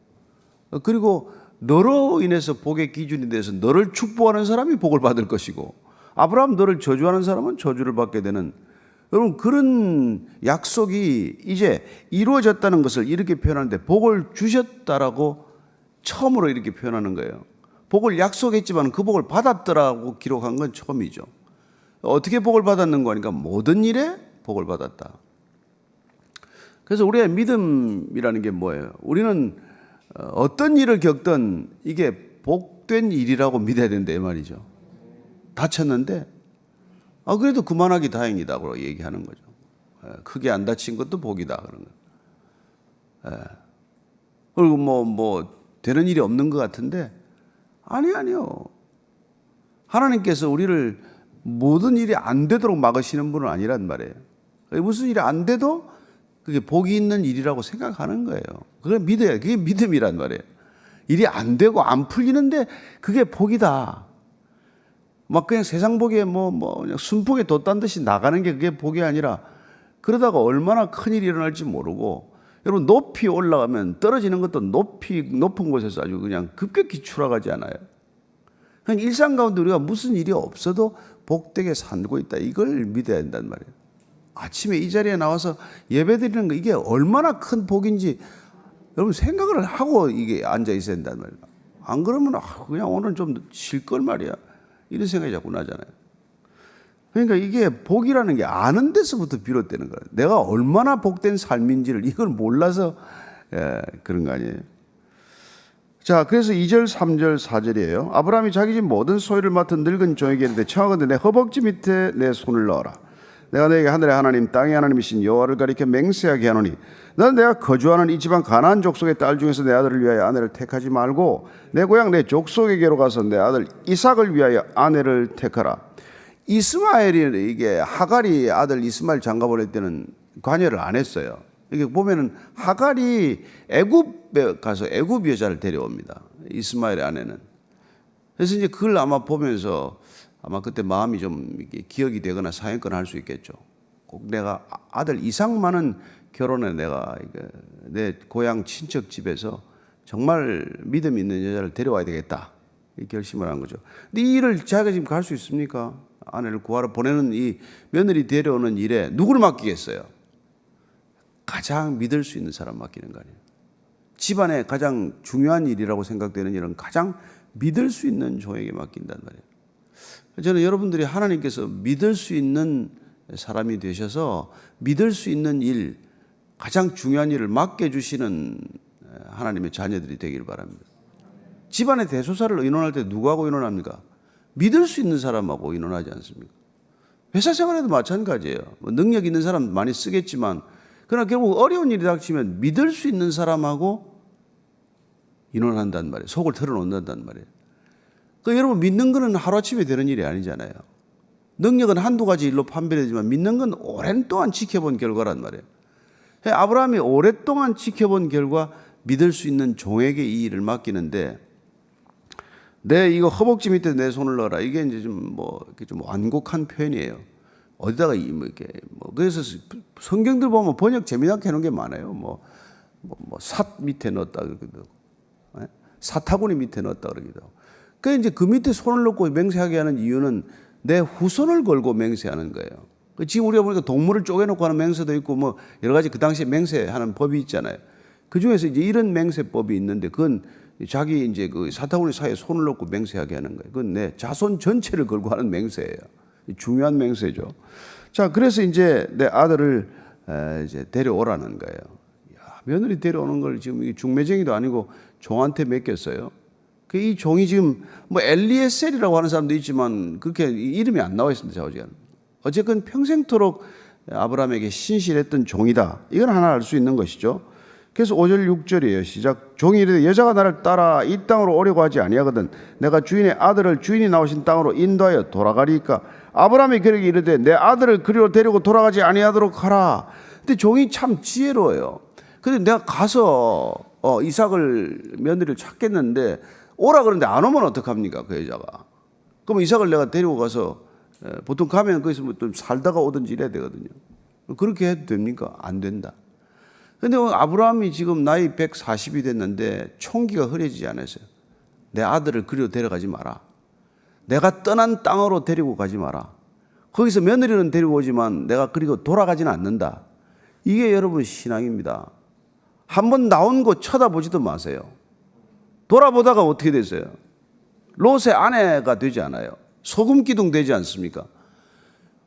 [SPEAKER 1] 그리고 너로 인해서 복의 기준이 돼서 너를 축복하는 사람이 복을 받을 것이고 아브라함 너를 저주하는 사람은 저주를 받게 되는, 여러분 그런 약속이 이제 이루어졌다는 것을 이렇게 표현하는데 복을 주셨다라고 처음으로 이렇게 표현하는 거예요. 복을 약속했지만 그 복을 받았더라고 기록한 건 처음이죠. 어떻게 복을 받았는 거니까 모든 일에 복을 받았다. 그래서 우리의 믿음이라는 게 뭐예요? 우리는 어떤 일을 겪든 이게 복된 일이라고 믿어야 된다 이 말이죠. 다쳤는데 그래도 그만하기 다행이다고 얘기하는 거죠. 크게 안 다친 것도 복이다 그런 거. 그리고 되는 일이 없는 것 같은데 아니요. 하나님께서 우리를 모든 일이 안 되도록 막으시는 분은 아니란 말이에요. 무슨 일이 안 돼도 그게 복이 있는 일이라고 생각하는 거예요. 그걸 믿어야, 그게 믿음이란 말이에요. 일이 안 되고 안 풀리는데 그게 복이다. 그냥 세상 복에 그냥 순풍에 돛단 듯이 나가는 게 그게 복이 아니라 그러다가 얼마나 큰 일이 일어날지 모르고, 여러분 높이 올라가면 떨어지는 것도 높은 곳에서 아주 그냥 급격히 추락하지 않아요. 그냥 일상 가운데 우리가 무슨 일이 없어도 복되게 살고 있다. 이걸 믿어야 된단 말이에요. 아침에 이 자리에 나와서 예배드리는 거 이게 얼마나 큰 복인지 여러분 생각을 하고 이게 앉아 있어야 된단 말이에요. 안 그러면 그냥 오늘 좀 쉴 걸 말이야. 이런 생각이 자꾸 나잖아요. 그러니까 이게 복이라는 게 아는 데서부터 비롯되는 거예요. 내가 얼마나 복된 삶인지를 이걸 몰라서 그런 거 아니에요. 자, 그래서 2절, 3절, 4절이에요. 아브라함이 자기 집 모든 소유를 맡은 늙은 종에게 이르되 청하건대 내 허벅지 밑에 내 손을 넣어라. 내가 너에게 하늘의 하나님 땅의 하나님이신 여호와를 가리켜 맹세하게 하노니 너는 내가 거주하는 이 집안 가나안 족속의 딸 중에서 내 아들을 위하여 아내를 택하지 말고 내 고향 내 족속에게로 가서 내 아들 이삭을 위하여 아내를 택하라. 이스마엘이 이게 하갈이 아들 이스마엘 장가보낼 때는 관여를 안 했어요. 이게 보면은 하갈이 애굽에 가서 애굽 여자를 데려옵니다. 이스마엘의 아내는. 그래서 이제 그걸 아마 보면서 아마 그때 마음이 좀 기억이 되거나 사행거나 할 수 있겠죠. 꼭 내가 아들 이삭만은 결혼에 내가 내 고향 친척 집에서 정말 믿음 있는 여자를 데려와야 되겠다. 이 결심을 한 거죠. 근데 이 일을 자기가 지금 갈 수 있습니까? 아내를 구하러 보내는 이 며느리 데려오는 일에 누구를 맡기겠어요? 가장 믿을 수 있는 사람 맡기는 거 아니에요. 집안에 가장 중요한 일이라고 생각되는 일은 가장 믿을 수 있는 종에게 맡긴단 말이에요. 저는 여러분들이 하나님께서 믿을 수 있는 사람이 되셔서 믿을 수 있는 일, 가장 중요한 일을 맡겨주시는 하나님의 자녀들이 되기를 바랍니다. 집안의 대소사를 의논할 때 누구하고 의논합니까? 믿을 수 있는 사람하고 의논하지 않습니까? 회사 생활에도 마찬가지예요. 뭐 능력 있는 사람 많이 쓰겠지만 그러나 결국 어려운 일이 닥치면 믿을 수 있는 사람하고 인원한단 말이에요. 속을 털어놓는단 말이에요. 여러분 믿는 거는 하루아침에 되는 일이 아니잖아요. 능력은 한두 가지 일로 판별되지만 믿는 건 오랜 동안 지켜본 결과란 말이에요. 아브라함이 오랫동안 지켜본 결과 믿을 수 있는 종에게 이 일을 맡기는데 내 이거 허벅지 밑에 내 손을 넣어라. 이게 이제 좀 완곡한 표현이에요. 어디다가 그래서 성경들 보면 번역 재미나게 해놓은 게 많아요. 삿 밑에 넣었다 그러기도 하고, 사타구니 밑에 넣었다 그러기도 하고. 이제 그 밑에 손을 넣고 맹세하게 하는 이유는 내 후손을 걸고 맹세하는 거예요. 지금 우리가 보니까 동물을 쪼개놓고 하는 맹세도 있고 여러 가지 그 당시에 맹세하는 법이 있잖아요. 그 중에서 이제 이런 맹세법이 있는데 그건 자기 이제 그 사타구니 사이에 손을 넣고 맹세하게 하는 거예요. 그건 내 자손 전체를 걸고 하는 맹세예요. 중요한 맹세죠. 자, 그래서 이제 내 아들을 이제 데려오라는 거예요. 며느리 데려오는 걸 지금 중매쟁이도 아니고 종한테 맡겼어요. 이 종이 지금 엘리에셀이라고 하는 사람도 있지만 그렇게 이름이 안 나와 있습니다. 좌우지간. 어쨌건 평생토록 아브라함에게 신실했던 종이다. 이건 하나 알 수 있는 것이죠. 그래서 5절 6절이에요. 시작. 종이 이르되 여자가 나를 따라 이 땅으로 오려고 하지 아니하거든 내가 주인의 아들을 주인이 나오신 땅으로 인도하여 돌아가리까. 아브라함이 그에게 이르되 내 아들을 그리로 데리고 돌아가지 아니하도록 하라. 근데 종이 참 지혜로워요. 근데 내가 가서 이삭을 며느리를 찾겠는데 오라 그러는데 안 오면 어떡합니까? 그 여자가. 그럼 이삭을 내가 데리고 가서 보통 가면 거기서 좀 살다가 오든지 이래야 되거든요. 그렇게 해도 됩니까? 안 된다. 근데 아브라함이 지금 나이 140이 됐는데 총기가 흐려지지 않았어요. 내 아들을 그리로 데려가지 마라. 내가 떠난 땅으로 데리고 가지 마라. 거기서 며느리는 데리고 오지만 내가 그리고 돌아가지는 않는다. 이게 여러분 신앙입니다. 한번 나온 곳 쳐다보지도 마세요. 돌아보다가 어떻게 됐어요? 롯의 아내가 되지 않아요. 소금 기둥 되지 않습니까?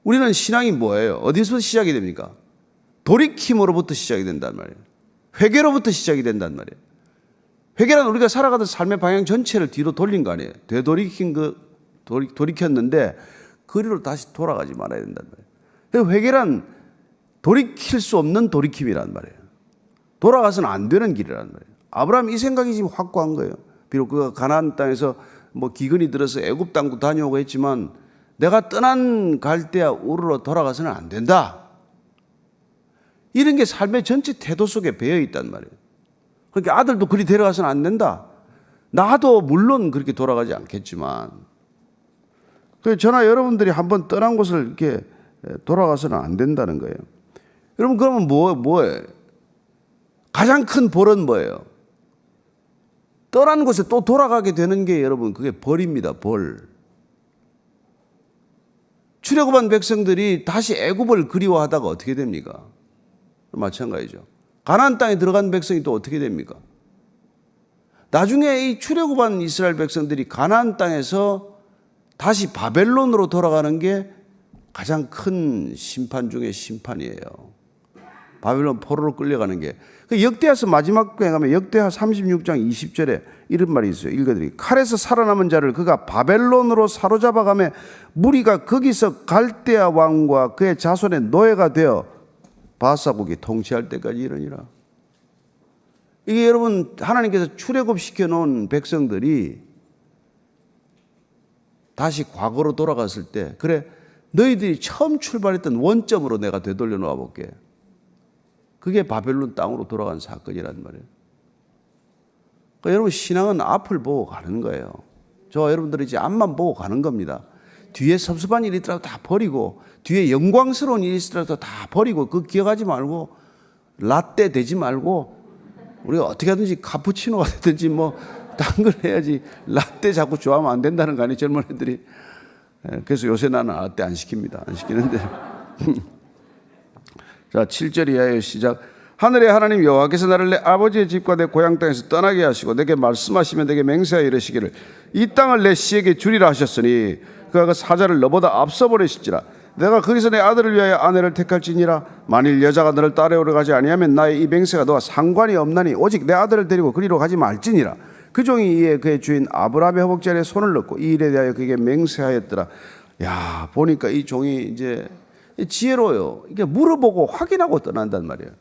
[SPEAKER 1] 우리는 신앙이 뭐예요? 어디서 시작이 됩니까? 돌이킴으로부터 시작이 된단 말이에요. 회개로부터 시작이 된단 말이에요. 회개란 우리가 살아가던 삶의 방향 전체를 뒤로 돌린 거 아니에요. 돌이켰는데 그리로 다시 돌아가지 말아야 된단 말이에요. 회개란 돌이킬 수 없는 돌이킴이란 말이에요. 돌아가서는 안 되는 길이란 말이에요. 아브라함이 이 생각이 지금 확고한 거예요. 비록 그가 가나안 땅에서 기근이 들어서 애굽 땅도 다녀오고 했지만 내가 떠난 갈대아 우르로 돌아가서는 안 된다. 이런 게 삶의 전체 태도 속에 배어 있단 말이에요. 그러니까 아들도 그리 데려가서는 안 된다. 나도 물론 그렇게 돌아가지 않겠지만 그래서 저나 여러분들이 한번 떠난 곳을 이렇게 돌아가서는 안 된다는 거예요. 여러분 그러면 뭐예요? 가장 큰 벌은 뭐예요? 떠난 곳에 또 돌아가게 되는 게 여러분 그게 벌입니다. 벌. 출애굽한 백성들이 다시 애굽을 그리워하다가 어떻게 됩니까? 마찬가지죠. 가나안 땅에 들어간 백성이 또 어떻게 됩니까? 나중에 이 출애굽한 이스라엘 백성들이 가나안 땅에서 다시 바벨론으로 돌아가는 게 가장 큰 심판 중에 심판이에요. 바벨론 포로로 끌려가는 게. 역대하서 마지막 에 가면 역대하 36장 20절에 이런 말이 있어요. 읽어드릴게요. 칼에서 살아남은 자를 그가 바벨론으로 사로잡아가며 무리가 거기서 갈대아 왕과 그의 자손의 노예가 되어 바사국이 통치할 때까지 이러니라. 이게 여러분 하나님께서 출애굽시켜 놓은 백성들이 다시 과거로 돌아갔을 때 그래 너희들이 처음 출발했던 원점으로 내가 되돌려 놓아 볼게. 그게 바벨론 땅으로 돌아간 사건이란 말이에요. 그러니까 여러분 신앙은 앞을 보고 가는 거예요. 저 여러분들이 이제 앞만 보고 가는 겁니다. 뒤에 섭섭한 일이 있더라도 다 버리고 뒤에 영광스러운 일이 있더라도 다 버리고 그거 기억하지 말고 라떼 되지 말고 우리가 어떻게 하든지 카푸치노가 되든지 딴 걸 해야지 라떼 자꾸 좋아하면 안 된다는 거 아니에요 젊은 애들이. 그래서 요새 나는 라떼 안 시킵니다. 안 시키는데 자 7절 이하의 시작. 하늘의 하나님 여호와께서 나를 내 아버지의 집과 내 고향 땅에서 떠나게 하시고 내게 말씀하시며 내게 맹세하여 이르시기를 이 땅을 내 씨에게 주리라 하셨으니 그가 그 사자를 너보다 앞서 보내실지라. 내가 거기서 내 아들을 위하여 아내를 택할지니라. 만일 여자가 너를 따라오려 가지 아니하면 나의 이 맹세가 너와 상관이 없나니 오직 내 아들을 데리고 그리로 가지 말지니라. 그 종이 이에 그의 주인 아브라함의 허벅지 아래 손을 넣고 이 일에 대하여 그에게 맹세하였더라. 야, 보니까 이 종이 이제 지혜로워요. 이게 물어보고 확인하고 떠난단 말이에요.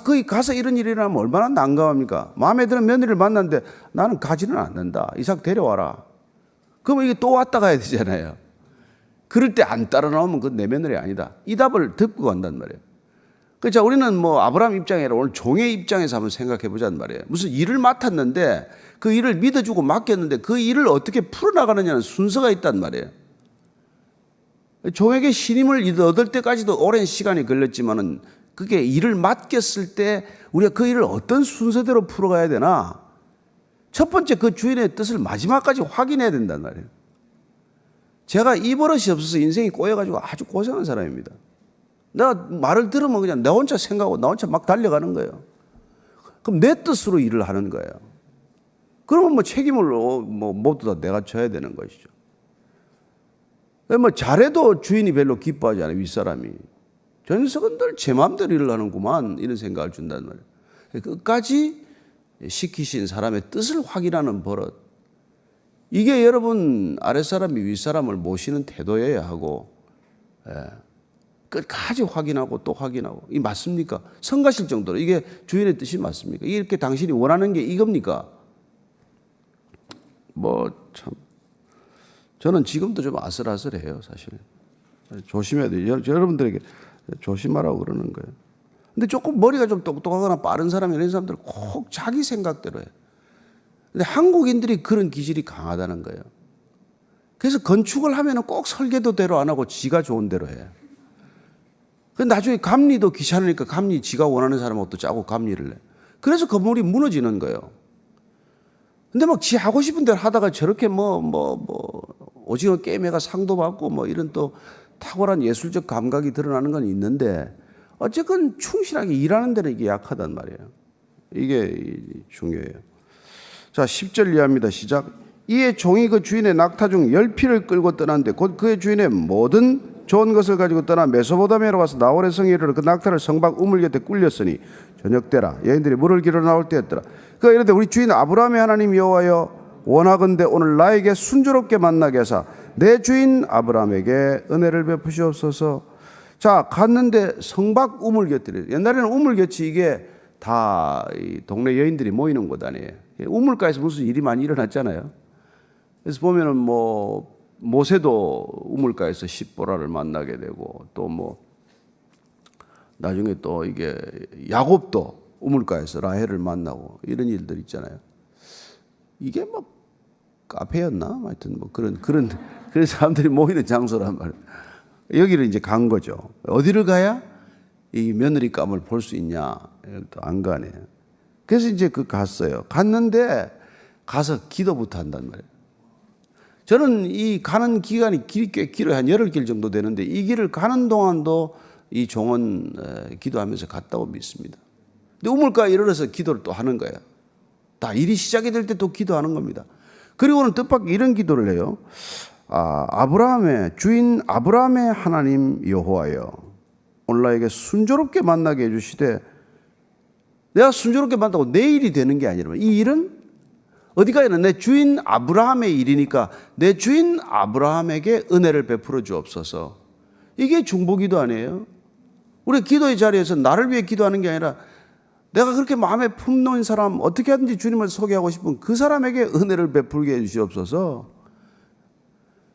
[SPEAKER 1] 거기 가서 이런 일이 일어나면 얼마나 난감합니까? 마음에 드는 며느리를 만났는데 나는 가지는 않는다. 이삭 데려와라. 그러면 이게 또 왔다 가야 되잖아요. 그럴 때 안 따라 나오면 그건 내 며느리 아니다. 이 답을 듣고 간단 말이에요. 그렇죠. 우리는 뭐 아브라함 입장이 아니라 오늘 종의 입장에서 한번 생각해 보자는 말이에요. 무슨 일을 맡았는데 그 일을 믿어주고 맡겼는데 그 일을 어떻게 풀어나가느냐는 순서가 있단 말이에요. 종에게 신임을 얻을 때까지도 오랜 시간이 걸렸지만은 그게 일을 맡겼을 때 우리가 그 일을 어떤 순서대로 풀어가야 되나? 첫 번째 그 주인의 뜻을 마지막까지 확인해야 된단 말이에요. 제가 이 버릇이 없어서 인생이 꼬여가지고 아주 고생한 사람입니다. 내가 말을 들으면 그냥 나 혼자 생각하고 나 혼자 막 달려가는 거예요. 그럼 내 뜻으로 일을 하는 거예요. 그러면 뭐 책임을 모두 다 내가 져야 되는 것이죠. 뭐 잘해도 주인이 별로 기뻐하지 않아요. 윗사람이. 저 녀석은 늘 제 마음대로 일을 하는구만 이런 생각을 준단 말이에요. 끝까지 시키신 사람의 뜻을 확인하는 버릇. 이게 여러분 아랫사람이 윗사람을 모시는 태도여야 하고 끝까지 확인하고 또 확인하고 이 맞습니까? 성가실 정도로 이게 주인의 뜻이 맞습니까? 이렇게 당신이 원하는 게 이겁니까? 뭐 참 저는 지금도 좀 아슬아슬해요 사실. 조심해야 돼요. 여러분들에게 조심하라고 그러는 거예요. 근데 조금 머리가 좀 똑똑하거나 빠른 사람이 이런 사람들은 꼭 자기 생각대로 해요. 근데 한국인들이 그런 기질이 강하다는 거예요. 그래서 건축을 하면은 꼭 설계도대로 안 하고 지가 좋은 대로 해요. 근데 나중에 감리도 귀찮으니까 감리 지가 원하는 사람하고 또 짜고 감리를 내. 그래서 건물이 무너지는 거예요. 근데 막 지 하고 싶은 대로 하다가 저렇게 오징어 게임회가 상도 받고 뭐 이런 또 탁월한 예술적 감각이 드러나는 건 있는데 어쨌건 충실하게 일하는 데는 이게 약하단 말이에요. 이게 중요해요. 자, 10절 이하입니다. 시작. 이에 종이 그 주인의 낙타 중 10피를 끌고 떠났는데 곧 그의 주인의 모든 좋은 것을 가지고 떠나 메소포타미아로 와서 나홀의 성에 이르러 그 낙타를 성박 우물 곁에 꿀렸으니 저녁 때라 여인들이 물을 기르러 나올 때였더라. 그가 이르되 우리 주인 아브라함의 하나님 여호와여 원하건대 오늘 나에게 순조롭게 만나게 하사 내 주인 아브라함에게 은혜를 베푸시옵소서. 자, 갔는데 성박 우물 곁에, 옛날에는 우물 곁이 이게 다 이 동네 여인들이 모이는 곳 아니에요. 우물가에서 무슨 일이 많이 일어났잖아요. 그래서 보면은 뭐 모세도 우물가에서 십보라를 만나게 되고 또 뭐 나중에 또 이게 야곱도 우물가에서 라헬을 만나고 이런 일들 있잖아요. 이게 뭐 카페였나? 하여튼 뭐 그런 사람들이 모이는 장소란 말이에요. 여기를 이제 간 거죠. 어디를 가야 이 며느리감을 볼 수 있냐? 또 안 가네. 그래서 이제 갔어요. 갔는데 가서 기도부터 한단 말이에요. 저는 이 가는 기간이 꽤 길어요. 한 열흘 길 정도 되는데 이 길을 가는 동안도 이 종은 기도하면서 갔다고 믿습니다. 근데 우물가에 이르러서 기도를 또 하는 거예요. 다 일이 시작이 될 때 또 기도하는 겁니다. 그리고는 뜻밖의 이런 기도를 해요. 아브라함의 주인 아브라함의 하나님 여호와여 오늘 나에게 순조롭게 만나게 해주시되 내가 순조롭게 만나고 내 일이 되는 게 아니라 이 일은 어디 가야 내 주인 아브라함의 일이니까 내 주인 아브라함에게 은혜를 베풀어 주옵소서. 이게 중보기도 아니에요? 우리 기도의 자리에서 나를 위해 기도하는 게 아니라 내가 그렇게 마음에 품놓은 사람 어떻게 하든지 주님을 소개하고 싶은 그 사람에게 은혜를 베풀게 해주시옵소서.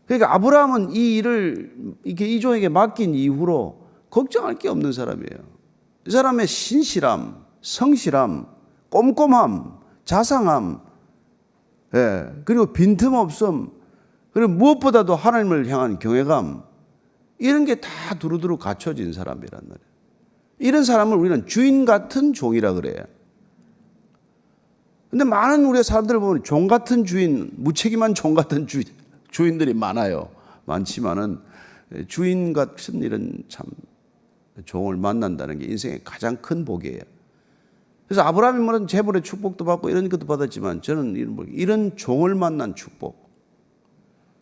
[SPEAKER 1] 그러니까 아브라함은 이 일을 이렇게 이 종에게 맡긴 이후로 걱정할 게 없는 사람이에요. 이 사람의 신실함, 성실함, 꼼꼼함, 자상함, 그리고 빈틈없음, 그리고 무엇보다도 하나님을 향한 경외감 이런 게 다 두루두루 갖춰진 사람이란 말이에요. 이런 사람을 우리는 주인 같은 종이라 그래요. 근데 많은 우리의 사람들을 보면 종 같은 주인, 무책임한 종 같은 주인들이 많아요. 많지만은 주인 같은 일은 참 종을 만난다는 게 인생의 가장 큰 복이에요. 그래서 아브라함이 물론 재물의 축복도 받고 이런 것도 받았지만 저는 이런 종을 만난 축복.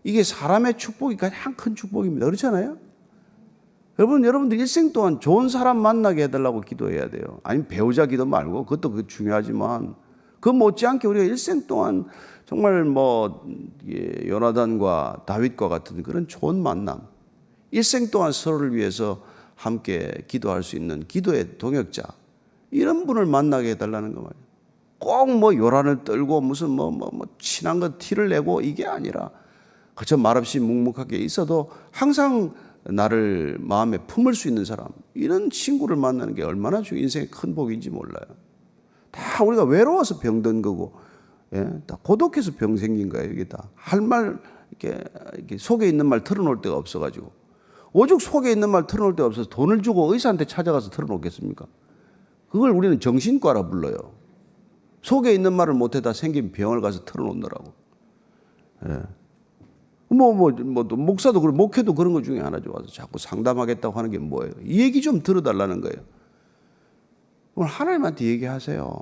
[SPEAKER 1] 이게 사람의 축복이 가장 큰 축복입니다. 그렇지 않아요? 여러분들 일생 동안 좋은 사람 만나게 해달라고 기도해야 돼요. 아니면 배우자 기도 말고 그것도 중요하지만 그 못지않게 우리가 일생 동안 정말 요나단과 다윗과 같은 그런 좋은 만남, 일생 동안 서로를 위해서 함께 기도할 수 있는 기도의 동역자, 이런 분을 만나게 해달라는 거 말이에요. 꼭 요란을 떨고 무슨 친한 거 티를 내고 이게 아니라 그저 말없이 묵묵하게 있어도 항상 나를 마음에 품을 수 있는 사람, 이런 친구를 만나는 게 얼마나 인생의 큰 복인지 몰라요. 다 우리가 외로워서 병든 거고, 다 고독해서 병 생긴 거예요. 이게 다 할 말 이렇게 속에 있는 말 털어놓을 데가 없어가지고, 오죽 속에 있는 말 털어놓을 데가 없어서 돈을 주고 의사한테 찾아가서 털어놓겠습니까? 그걸 우리는 정신과라 불러요. 속에 있는 말을 못해다 생긴 병을 가서 털어놓느라고. 목사도 그렇고 목회도 그런 것 중에 하나죠. 와서 자꾸 상담하겠다고 하는 게 뭐예요? 이 얘기 좀 들어달라는 거예요. 오늘 하나님한테 얘기하세요.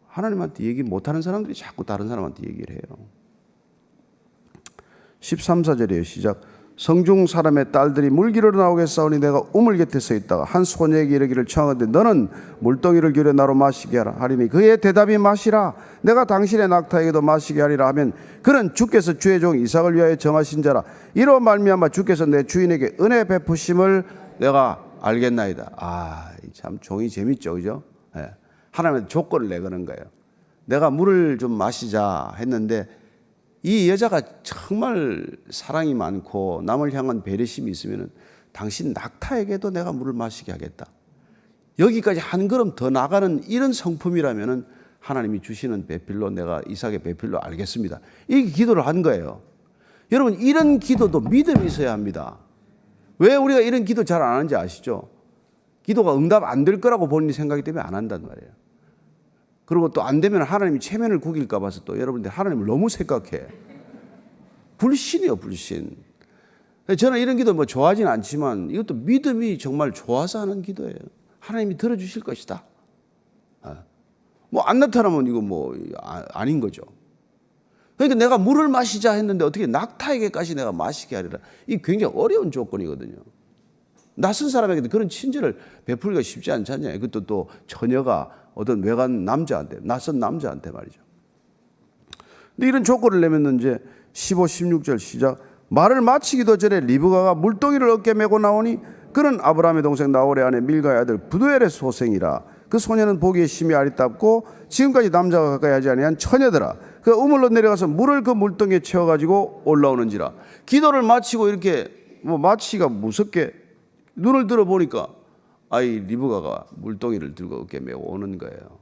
[SPEAKER 1] 하나님한테 얘기 못하는 사람들이 자꾸 다른 사람한테 얘기를 해요. 13, 14절이에요. 시작. 성중 사람의 딸들이 물기르러 나오겠사오니 내가 우물 곁에 서 있다가 한 소녀에게 이르기를 청하건대 너는 물동이를 기울여 나로 마시게 하라 하리니 그의 대답이 마시라 내가 당신의 낙타에게도 마시게 하리라 하면 그는 주께서 주의 종 이삭을 위하여 정하신 자라 이로 말미암아 주께서 내 주인에게 은혜 베푸심을 내가 알겠나이다. 참 종이 재밌죠, 그죠? 하나님한테 조건을 내거는 거예요. 내가 물을 좀 마시자 했는데 이 여자가 정말 사랑이 많고 남을 향한 배려심이 있으면 당신 낙타에게도 내가 물을 마시게 하겠다. 여기까지 한 걸음 더 나가는 이런 성품이라면 하나님이 주시는 배필로 내가 이삭의 배필로 알겠습니다. 이 기도를 한 거예요. 여러분, 이런 기도도 믿음이 있어야 합니다. 왜 우리가 이런 기도 잘 안 하는지 아시죠? 기도가 응답 안 될 거라고 본인이 생각이 때문에 안 한단 말이에요. 그리고 또 안 되면 하나님이 체면을 구길까 봐서 또 여러분들 하나님을 너무 생각해. 불신이요, 불신. 저는 이런 기도 좋아하진 않지만 이것도 믿음이 정말 좋아서 하는 기도예요. 하나님이 들어주실 것이다. 안 나타나면 이거 아닌 거죠. 그러니까 내가 물을 마시자 했는데 어떻게 낙타에게까지 내가 마시게 하리라. 이게 굉장히 어려운 조건이거든요. 낯선 사람에게도 그런 친절을 베풀기가 쉽지 않지 않냐. 그것도 또 처녀가 어떤 외간 남자한테, 낯선 남자한테 말이죠. 근데 이런 조건을 내면 이제 15, 16절 시작. 말을 마치기도 전에 리브가가 물동이를 어깨 메고 나오니 그는 아브라함의 동생 나홀의 아내 밀가의 아들 부두엘의 소생이라. 그 소녀는 보기에 심히 아리따웠고 지금까지 남자가 가까이 하지 아니한 처녀더라. 그 우물로 내려가서 물을 그 물동이에 채워가지고 올라오는지라. 기도를 마치고 이렇게 마치기가 무섭게 눈을 들어보니까 리브가가 물동이를 들고 어깨 메고 오는 거예요.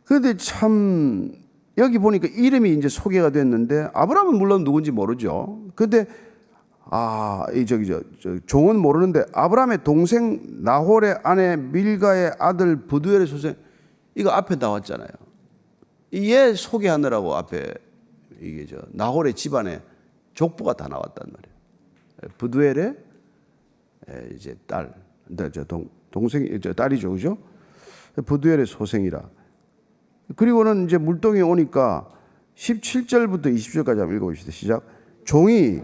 [SPEAKER 1] 그런데 참 여기 보니까 이름이 이제 소개가 됐는데 아브라함은 물론 누군지 모르죠. 그런데 종은 모르는데 아브라함의 동생 나홀의 아내 밀가의 아들 부두엘의 소생, 이거 앞에 나왔잖아요. 얘 소개하느라고 앞에 나홀의 집안에 족보가 다 나왔단 말이에요. 부두엘의 이제 딸, 동생이 딸이죠, 그죠? 부두엘의 소생이라. 그리고는 이제 물동이 오니까 17절부터 20절까지 한번 읽어봅시다. 시작. 종이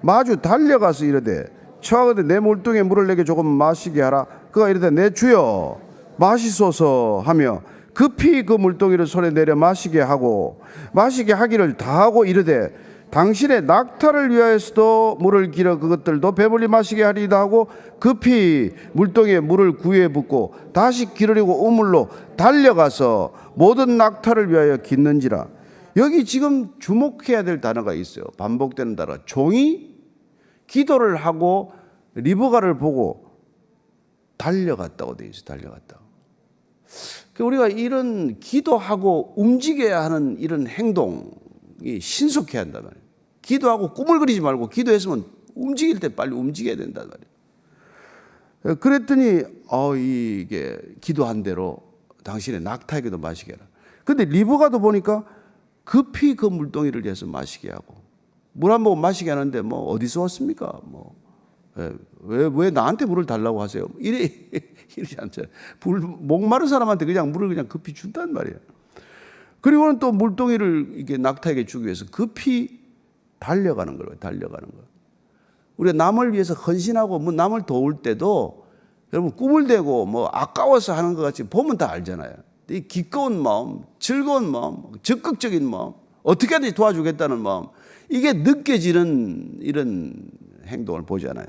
[SPEAKER 1] 마주 달려가서 이르되 청하건대 내 물동에 물을 내게 조금 마시게 하라. 그가 이르되 내 주여 마시소서 하며 급히 그 물동이를 손에 내려 마시게 하고 마시게 하기를 다하고 이르되 당신의 낙타를 위하여서도 물을 길어 그것들도 배불리 마시게 하리이다 하고 급히 물동에 물을 구유에 붓고 다시 기르려고 우물로 달려가서 모든 낙타를 위하여 깃는지라. 여기 지금 주목해야 될 단어가 있어요. 반복되는 단어. 종이 기도를 하고 리브가를 보고 달려갔다고 되어 있어요. 달려갔다고. 우리가 이런 기도하고 움직여야 하는 이런 행동이 신속해야 한단 말이에요. 기도하고 꾸물거리지 말고 기도했으면 움직일 때 빨리 움직여야 된단 말이에요. 그랬더니 이게 기도한 대로 당신의 낙타에게도 마시게 하라. 근데 리브가도 보니까 급히 그 물동이를 위해서 마시게 하고 물 한 모금 마시게 하는데 어디서 왔습니까? 왜 나한테 물을 달라고 하세요? 이러지 않죠. 목마른 사람한테 그냥 물을 그냥 급히 준단 말이에요. 그리고는 또 물동이를 이게 낙타에게 주기 위해서 급히 달려가는 거예요. 달려가는 거. 우리가 남을 위해서 헌신하고 남을 도울 때도 여러분 꿈을 대고 아까워서 하는 것 같이 보면 다 알잖아요. 이 기꺼운 마음, 즐거운 마음, 적극적인 마음, 어떻게 하든지 도와주겠다는 마음, 이게 느껴지는 이런 행동을 보잖아요.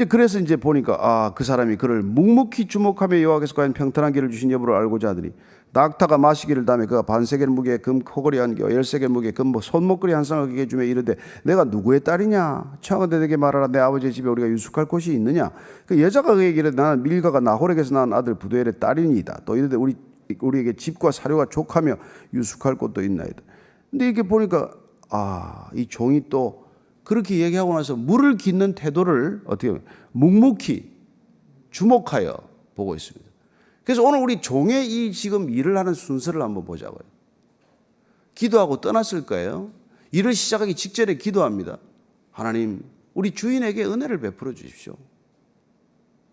[SPEAKER 1] 그래서 이제 보니까 그 사람이 그를 묵묵히 주목하며 여호와께서 과연 평탄한 길을 주신 여부를 알고자 하더니 낙타가 마시기를 다음에 그가 반세겔 무게의 금 코걸이 한 개, 10세겔 무게의 금 손목걸이 한 쌍을 그에게 주며 이르되 내가 누구의 딸이냐? 청하건대 내게 말하라. 내 아버지의 집에 우리가 유숙할 곳이 있느냐? 그 여자가 그에게 이르되 나는 밀가가 나홀에게서 낳은 아들 부두엘의 딸이니이다. 또 이르되 우리에게 집과 사료가 족하며 유숙할 곳도 있나이다. 근데 이렇게 보니까 이 종이 또 그렇게 얘기하고 나서 물을 깃는 태도를 어떻게 보면 묵묵히 주목하여 보고 있습니다. 그래서 오늘 우리 종의 이 지금 일을 하는 순서를 한번 보자고요. 기도하고 떠났을 거예요. 일을 시작하기 직전에 기도합니다. 하나님, 우리 주인에게 은혜를 베풀어 주십시오.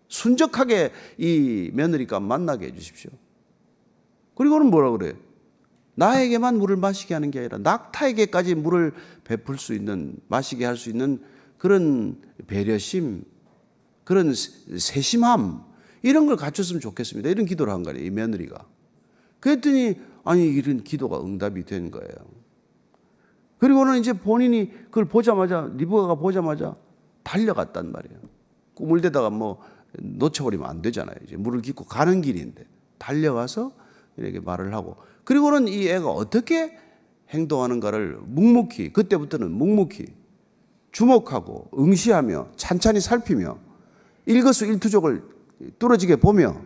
[SPEAKER 1] 순적하게 이 며느리가 만나게 해 주십시오. 그리고는 뭐라고 그래요? 나에게만 물을 마시게 하는 게 아니라 낙타에게까지 물을 베풀 수 있는, 마시게 할 수 있는 그런 배려심, 그런 세심함, 이런 걸 갖췄으면 좋겠습니다. 이런 기도를 한 거예요, 이 며느리가. 그랬더니 이런 기도가 응답이 된 거예요. 그리고는 이제 본인이 그걸 보자마자, 리브가가 보자마자 달려갔단 말이에요. 꿈을 대다가 놓쳐버리면 안 되잖아요. 이제 물을 깃고 가는 길인데 달려가서 이렇게 말을 하고, 그리고는 이 애가 어떻게 행동하는가를 묵묵히, 그때부터는 묵묵히 주목하고 응시하며 찬찬히 살피며 일거수일투족을 뚫어지게 보며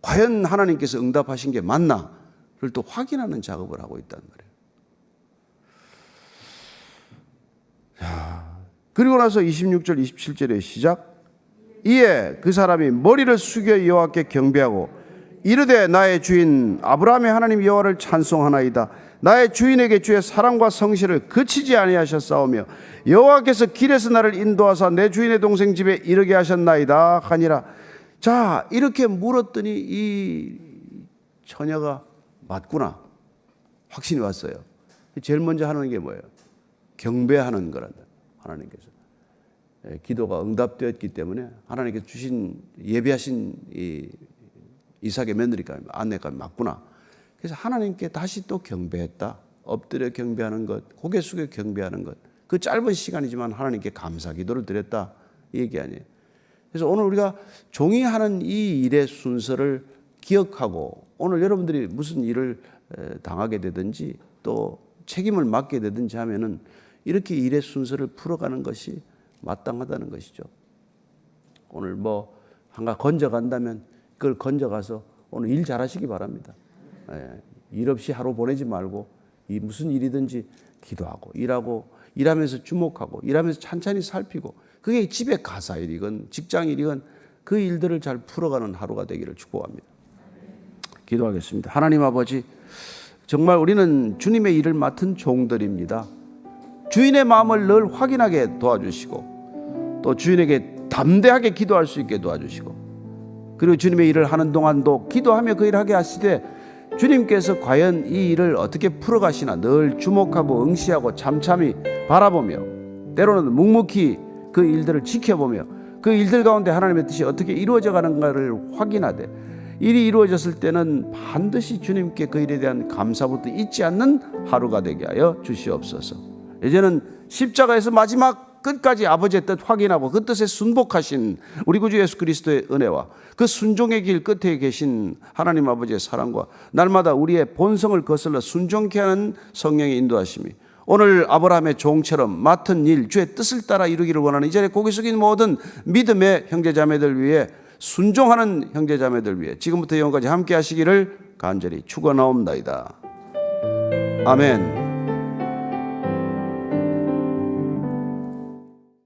[SPEAKER 1] 과연 하나님께서 응답하신 게 맞나를 또 확인하는 작업을 하고 있단 말이에요. 그리고 나서 26절 27절의 시작. 이에 그 사람이 머리를 숙여 여호와께 경배하고 이르되 나의 주인 아브라함의 하나님 여호와를 찬송하나이다. 나의 주인에게 주의 사랑과 성실을 그치지 아니하셨사오며 여호와께서 길에서 나를 인도하사 내 주인의 동생 집에 이르게 하셨나이다 하니라. 자, 이렇게 물었더니 이 처녀가 맞구나 확신이 왔어요. 제일 먼저 하는 게 뭐예요? 경배하는 거란다. 하나님께서 기도가 응답되었기 때문에 하나님께서 주신 예비하신 이 이삭의 며느리가 아내가 맞구나. 그래서 하나님께 다시 또 경배했다. 엎드려 경배하는 것, 고개 숙여 경배하는 것. 그 짧은 시간이지만 하나님께 감사 기도를 드렸다. 이 얘기 아니에요. 그래서 오늘 우리가 종이 하는 이 일의 순서를 기억하고 오늘 여러분들이 무슨 일을 당하게 되든지 또 책임을 맡게 되든지 하면은 이렇게 일의 순서를 풀어가는 것이 마땅하다는 것이죠. 오늘 한가 건져간다면 그걸 건져가서 오늘 일 잘하시기 바랍니다. 일 없이 하루 보내지 말고 무슨 일이든지 기도하고 일하면서 주목하고 일하면서 찬찬히 살피고 그게 집에 가사 일이건 직장 일이건 그 일들을 잘 풀어가는 하루가 되기를 축복합니다. 기도하겠습니다. 하나님 아버지, 정말 우리는 주님의 일을 맡은 종들입니다. 주인의 마음을 늘 확인하게 도와주시고 또 주인에게 담대하게 기도할 수 있게 도와주시고 그리고 주님의 일을 하는 동안도 기도하며 그 일을 하게 하시되 주님께서 과연 이 일을 어떻게 풀어가시나 늘 주목하고 응시하고 참참히 바라보며 때로는 묵묵히 그 일들을 지켜보며 그 일들 가운데 하나님의 뜻이 어떻게 이루어져 가는가를 확인하되 일이 이루어졌을 때는 반드시 주님께 그 일에 대한 감사부터 잊지 않는 하루가 되게 하여 주시옵소서. 이제는 십자가에서 마지막 끝까지 아버지의 뜻 확인하고 그 뜻에 순복하신 우리 구주 예수 그리스도의 은혜와 그 순종의 길 끝에 계신 하나님 아버지의 사랑과 날마다 우리의 본성을 거슬러 순종케 하는 성령의 인도하심이 오늘 아브라함의 종처럼 맡은 일 주의 뜻을 따라 이루기를 원하는 이 자리에 고개 숙인 모든 믿음의 형제자매들 위해 순종하는 형제자매들 위해 지금부터 영원까지 함께 하시기를 간절히 축원하옵나이다. 아멘.